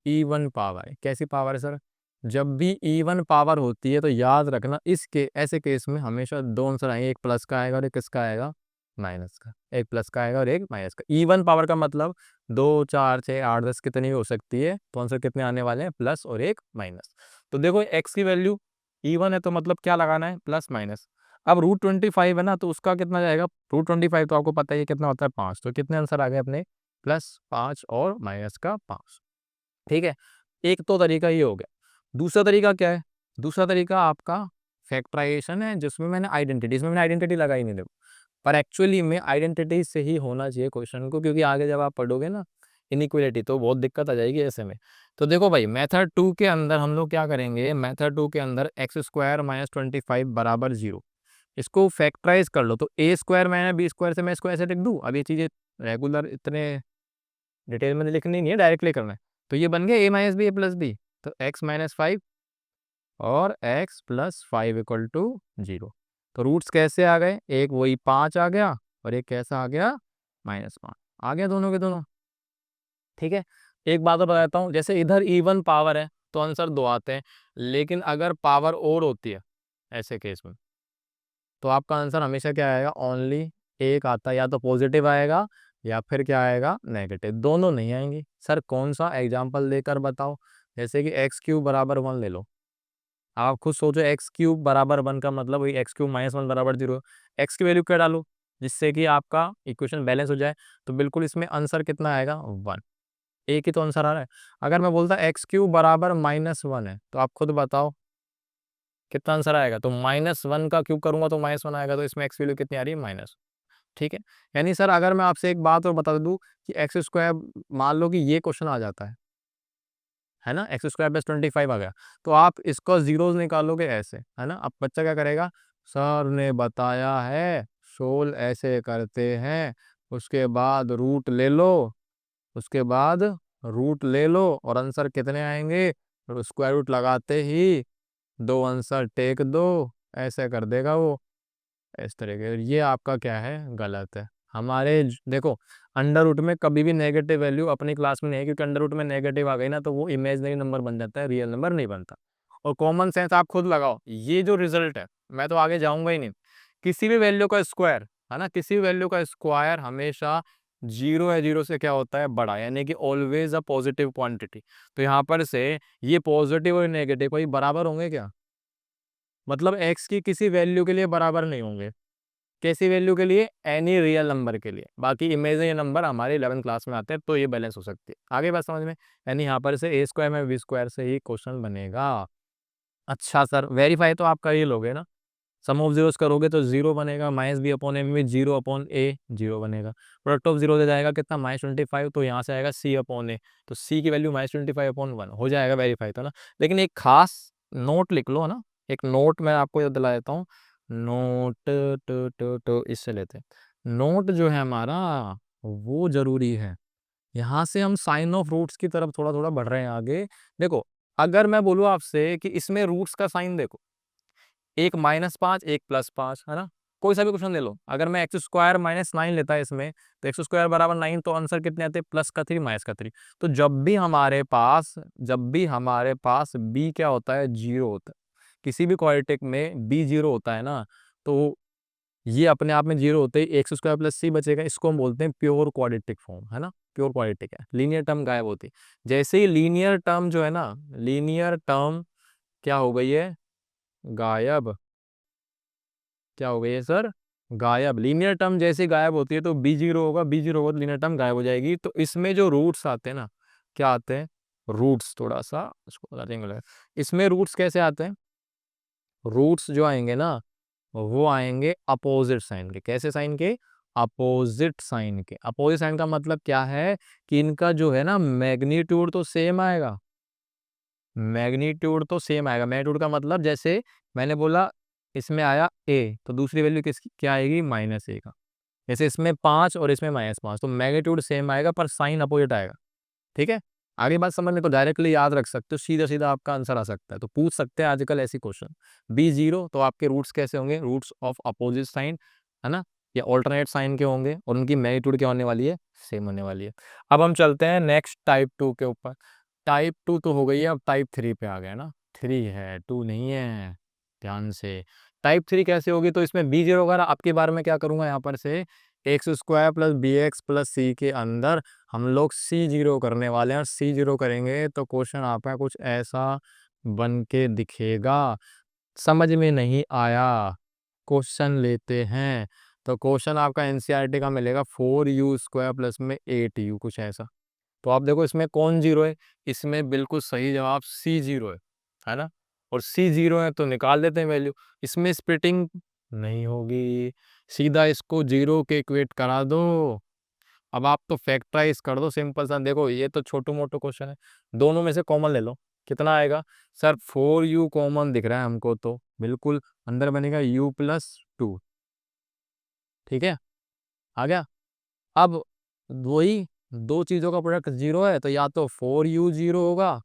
इवन पावर है। कैसी पावर है सर, जब भी इवन पावर होती है तो याद रखना इसके ऐसे केस में हमेशा दो आंसर आएंगे, एक प्लस का आएगा और एक किसका आएगा, माइनस का। एक प्लस का आएगा और एक माइनस का। इवन पावर का मतलब 2 4 6 8 10 कितनी भी हो सकती है, तो आंसर कितने आने वाले हैं, प्लस और एक माइनस। तो देखो एक्स की वैल्यू इवन है तो मतलब क्या लगाना है, प्लस माइनस। अब √25 है ना, तो उसका कितना जाएगा, √25 तो आपको पता ही है कितना होता है, 5। तो कितने आंसर आ गए अपने, +5 और -5। ठीक है। एक तो तरीका ये हो गया। दूसरा तरीका क्या है, दूसरा तरीका आपका फैक्टराइजेशन है, जिसमें मैंने आइडेंटिटी, इसमें मैंने आइडेंटिटी लगाई नहीं देखो। पर एक्चुअली में आइडेंटिटी से ही होना चाहिए क्वेश्चन को, क्योंकि आगे जब आप पढ़ोगे ना इनइक्वालिटी, तो बहुत दिक्कत आ जाएगी ऐसे में। तो देखो भाई, मेथड 2 के अंदर हम लोग क्या करेंगे, मेथड 2 के अंदर एक्स स्क्वायर माइनस 25 बराबर 0, इसको फैक्टराइज कर लो। तो ए स्क्वायर माइनस बी स्क्वायर से मैं इसको ऐसे लिख दूं। अब ये चीज़ें रेगुलर इतने डिटेल में लिखनी नहीं है, डायरेक्टली करना है। तो ये बन गया ए माइनस बी ए प्लस बी, तो एक्स माइनस 5 और x प्लस 5 इक्वल टू 0। तो रूट्स कैसे आ गए, एक वही 5 आ गया और एक कैसा आ गया, -5 आ गया, दोनों के दोनों। ठीक है। एक बात और बताता हूँ, जैसे इधर इवन पावर है तो आंसर 2 आते हैं, लेकिन अगर पावर और होती है ऐसे केस में, तो आपका आंसर हमेशा क्या आएगा, ओनली एक आता है। या तो पॉजिटिव आएगा या फिर क्या आएगा, नेगेटिव। दोनों नहीं आएंगे। सर कौन सा, एग्जाम्पल देकर बताओ। जैसे कि एक्स क्यूब बराबर 1 ले लो। आप खुद सोचो, एक्स क्यूब बराबर 1 का मतलब वही एक्स क्यूब माइनस 1 बराबर 0। एक्स की वैल्यू क्या डालो जिससे कि आपका इक्वेशन बैलेंस हो जाए, तो बिल्कुल इसमें आंसर कितना आएगा, 1। एक ही तो आंसर आ रहा है। अगर मैं बोलता एक्स क्यूब बराबर -1 है, तो आप खुद बताओ कितना आंसर आएगा। तो -1 का क्यूब करूंगा तो -1 आएगा, तो इसमें एक्स वैल्यू कितनी आ रही है, माइनस। ठीक है। यानी सर अगर मैं आपसे एक बात और बता दूं कि एक्स स्क्वायर, मान लो कि ये क्वेश्चन आ जाता है ना, एक्स स्क्वायर प्लस 25 आ गया, तो आप इसको जीरोस निकालोगे ऐसे, है ना। अब बच्चा क्या करेगा, सर ने बताया है सोल ऐसे करते हैं, उसके बाद रूट ले लो, उसके बाद रूट ले लो और आंसर कितने आएंगे, स्क्वायर रूट लगाते ही दो आंसर टेक दो, ऐसे कर देगा वो इस तरह के। ये आपका क्या है, गलत है। देखो, अंडर रूट में कभी भी नेगेटिव वैल्यू अपनी क्लास में नहीं है, क्योंकि अंडर रूट में नेगेटिव आ गई ना तो वो इमेजिनरी नंबर बन जाता है, रियल नंबर नहीं बनता। और कॉमन सेंस आप खुद लगाओ, ये जो रिजल्ट है, मैं तो आगे जाऊंगा ही नहीं। किसी भी वैल्यू का स्क्वायर, है ना, किसी भी वैल्यू का स्क्वायर हमेशा जीरो है, जीरो से क्या होता है, बड़ा, यानी कि ऑलवेज अ पॉजिटिव क्वांटिटी। तो यहाँ पर से ये पॉजिटिव और नेगेटिव कोई बराबर होंगे क्या, मतलब एक्स की किसी वैल्यू के लिए बराबर नहीं होंगे। कैसी वैल्यू के लिए, एनी रियल नंबर के लिए। बाकी इमेजिनरी नंबर हमारे 11th क्लास में आते हैं, तो ये बैलेंस हो सकती है। आगे बात समझ में, यानी यहाँ पर से ए स्क्वायर में बी स्क्वायर से ही क्वेश्चन बनेगा। अच्छा सर, वेरीफाई तो आपका ये लोगे ना, सम ऑफ जीरोस करोगे तो 0 बनेगा, -b/a में 0/a 0 बनेगा। प्रोडक्ट ऑफ जीरो दे जाएगा कितना, -25, तो यहाँ से आएगा c/a। तो c की वैल्यू -25/1 हो जाएगा, वेरीफाई तो ना। लेकिन एक खास नोट लिख लो, है ना, एक नोट मैं आपको याद दिला देता हूँ। नोट तो इससे लेते हैं, नोट जो है हमारा वो जरूरी है। यहाँ से हम साइन ऑफ रूट्स की तरफ थोड़ा थोड़ा बढ़ रहे हैं आगे। देखो, अगर मैं बोलूँ आपसे कि इसमें रूट्स का साइन देखो, एक -5 एक +5, है ना। कोई सा भी क्वेश्चन ले लो, अगर मैं एक्स स्क्वायर माइनस 9 लेता है इसमें, तो एक्स स्क्वायर बराबर 9, तो आंसर कितने आते हैं, प्लस का 3 माइनस का 3। तो जब भी हमारे पास बी क्या होता है, जीरो होता है, किसी भी क्वाड्रेटिक में बी जीरो होता है ना, तो ये अपने आप में जीरो होते ही एक्स स्क्वायर प्लस सी बचेगा, इसको हम बोलते हैं प्योर क्वाड्रेटिक फॉर्म, है ना, प्योर क्वाड्रेटिक है, लीनियर टर्म गायब होती है। जैसे ही लीनियर टर्म जो है ना, लीनियर टर्म क्या हो गई है, गायब, क्या हो गई है सर, गायब। लीनियर टर्म जैसे गायब होती है तो बी जीरो होगा, बी जीरो होगा तो लीनियर टर्म गायब हो जाएगी। तो इसमें जो रूट्स आते हैं ना, क्या आते हैं, रूट्स, थोड़ा सा इसको बता देंगे, इसमें रूट्स कैसे आते हैं, रूट्स जो आएंगे ना, वो आएंगे अपोजिट साइन के। कैसे साइन के, अपोजिट साइन के। अपोजिट साइन का मतलब क्या है कि इनका जो है ना मैग्नीट्यूड तो सेम आएगा, मैग्नीट्यूड तो सेम आएगा। मैग्नीट्यूड का मतलब जैसे मैंने बोला इसमें आया ए, तो दूसरी वैल्यू किसकी क्या आएगी, माइनस ए का। जैसे इसमें 5 और इसमें -5, तो मैग्नीट्यूड सेम आएगा पर साइन अपोजिट आएगा। ठीक है, आगे बात समझने, तो डायरेक्टली याद रख सकते हो, सीधा सीधा आपका आंसर आ सकता है। तो पूछ सकते हैं आजकल ऐसी क्वेश्चन, बी जीरो, तो आपके रूट्स कैसे होंगे, रूट्स ऑफ अपोजिट साइन, है ना, या ऑल्टरनेट साइन के होंगे, और उनकी मैग्नीट्यूड क्या होने वाली है, सेम होने वाली है। अब हम चलते हैं नेक्स्ट टाइप 2 के ऊपर। टाइप 2 तो हो गई है, अब टाइप 3 पे आ गए ना, 3 है 2 नहीं है, ध्यान से। टाइप 3 कैसे होगी, तो इसमें बी जीरो वगैरह आपके बारे में क्या करूंगा, यहाँ पर से x square plus b x plus c के अंदर हम लोग सी जीरो करने वाले हैं, और सी जीरो करेंगे तो क्वेश्चन आपका कुछ ऐसा बन के दिखेगा। समझ में नहीं आया, क्वेश्चन लेते हैं। तो क्वेश्चन आपका एनसीईआरटी का मिलेगा 4u स्क्वायर प्लस में 8u, कुछ ऐसा। तो आप देखो इसमें कौन जीरो है, इसमें बिल्कुल सही जवाब सी जीरो है ना, और सी जीरो है तो निकाल देते हैं वैल्यू। इसमें स्प्लिटिंग नहीं होगी, सीधा इसको जीरो के इक्वेट करा दो। अब आप तो फैक्टराइज कर दो, सिंपल सा। देखो ये तो छोटू मोटू क्वेश्चन है, दोनों में से कॉमन ले लो, कितना आएगा सर, 4u कॉमन दिख रहा है हमको, तो बिल्कुल अंदर बनेगा u+2। ठीक है, आ गया। अब वही दो चीजों का प्रोडक्ट जीरो है, तो या तो 4u जीरो होगा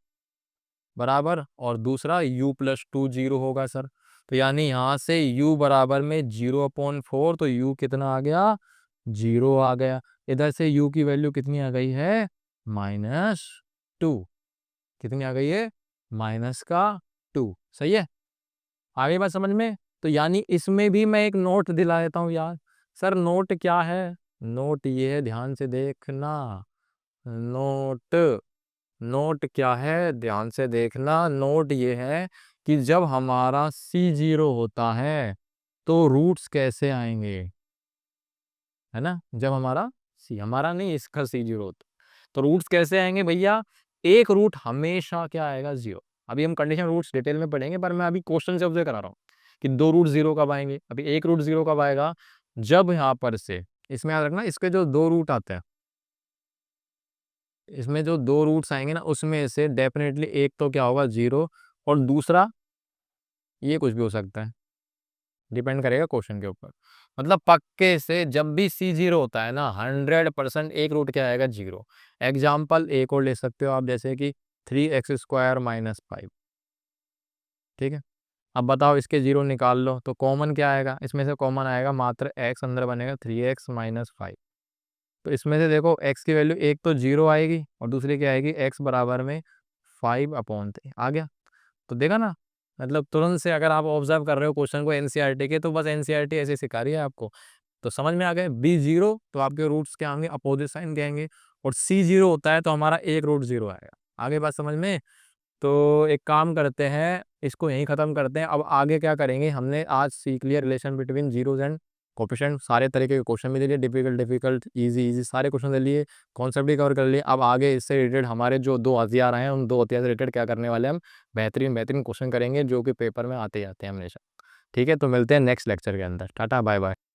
बराबर, और दूसरा u+2 जीरो होगा सर। तो यानी यहाँ से u बराबर में 0/4, तो u कितना आ गया, जीरो आ गया। इधर से u की वैल्यू कितनी आ गई है, -2। कितनी आ गई है, -2। सही है, आगे बात समझ में। तो यानी इसमें भी मैं एक नोट दिला देता हूँ यार। सर नोट क्या है, नोट ये है, ध्यान से देखना, नोट, नोट क्या है, ध्यान से देखना। नोट ये है कि जब हमारा सी जीरो होता है तो रूट्स कैसे आएंगे, है ना, जब हमारा सी, हमारा नहीं, इसका सी जीरो होता तो रूट्स कैसे आएंगे भैया, एक रूट हमेशा क्या आएगा, जीरो। अभी हम कंडीशन रूट्स डिटेल में पढ़ेंगे, पर मैं अभी क्वेश्चन से ऑब्जर्व करा रहा हूँ कि दो रूट जीरो कब आएंगे। अभी एक रूट जीरो कब आएगा, जब यहाँ पर से, इसमें याद रखना, इसके जो दो रूट आते हैं, इसमें जो दो रूट्स आएंगे ना, उसमें से डेफिनेटली एक तो क्या होगा, जीरो, और दूसरा ये कुछ भी हो सकता है, डिपेंड करेगा क्वेश्चन के ऊपर। मतलब पक्के से जब भी सी जीरो होता है ना, 100% एक रूट क्या आएगा, जीरो। एग्जाम्पल एक और ले सकते हो आप, जैसे कि 3x² - 5। ठीक है, अब बताओ इसके जीरो निकाल लो, तो कॉमन क्या आएगा, इसमें से कॉमन आएगा मात्र x, अंदर बनेगा 3x - 5। तो इसमें से देखो x की वैल्यू एक तो जीरो आएगी, और दूसरी क्या आएगी, x बराबर में 5/3 आ गया। तो देखा ना, मतलब तुरंत से अगर आप ऑब्जर्व कर रहे हो क्वेश्चन को एनसीईआरटी के, तो बस एनसीईआरटी ऐसे सिखा रही है आपको। तो समझ में आ गए, बी जीरो तो आपके रूट्स क्या होंगे, अपोजिट साइन के आएंगे, और सी जीरो होता है तो हमारा एक रूट जीरो आएगा। आगे बात समझ में। तो एक काम करते हैं, इसको यहीं ख़त्म करते हैं। अब आगे क्या करेंगे, हमने आज सीख लिया relation between zeros and coefficient, सारे तरीके के क्वेश्चन भी ले लिए, डिफिकल्ट डिफिकल्ट, इजी इजी सारे क्वेश्चन ले लिए, कॉन्सेप्ट भी कवर कर लिए। अब आगे इससे रिलेटेड हमारे जो दो हथियार हैं, उन दो हथियार से रिलेटेड क्या करने वाले हैं, हम बेहतरीन बेहतरीन क्वेश्चन करेंगे, जो कि पेपर में आते जाते हैं हमेशा। ठीक है, तो मिलते हैं नेक्स्ट लेक्चर के अंदर। Tata bye bye.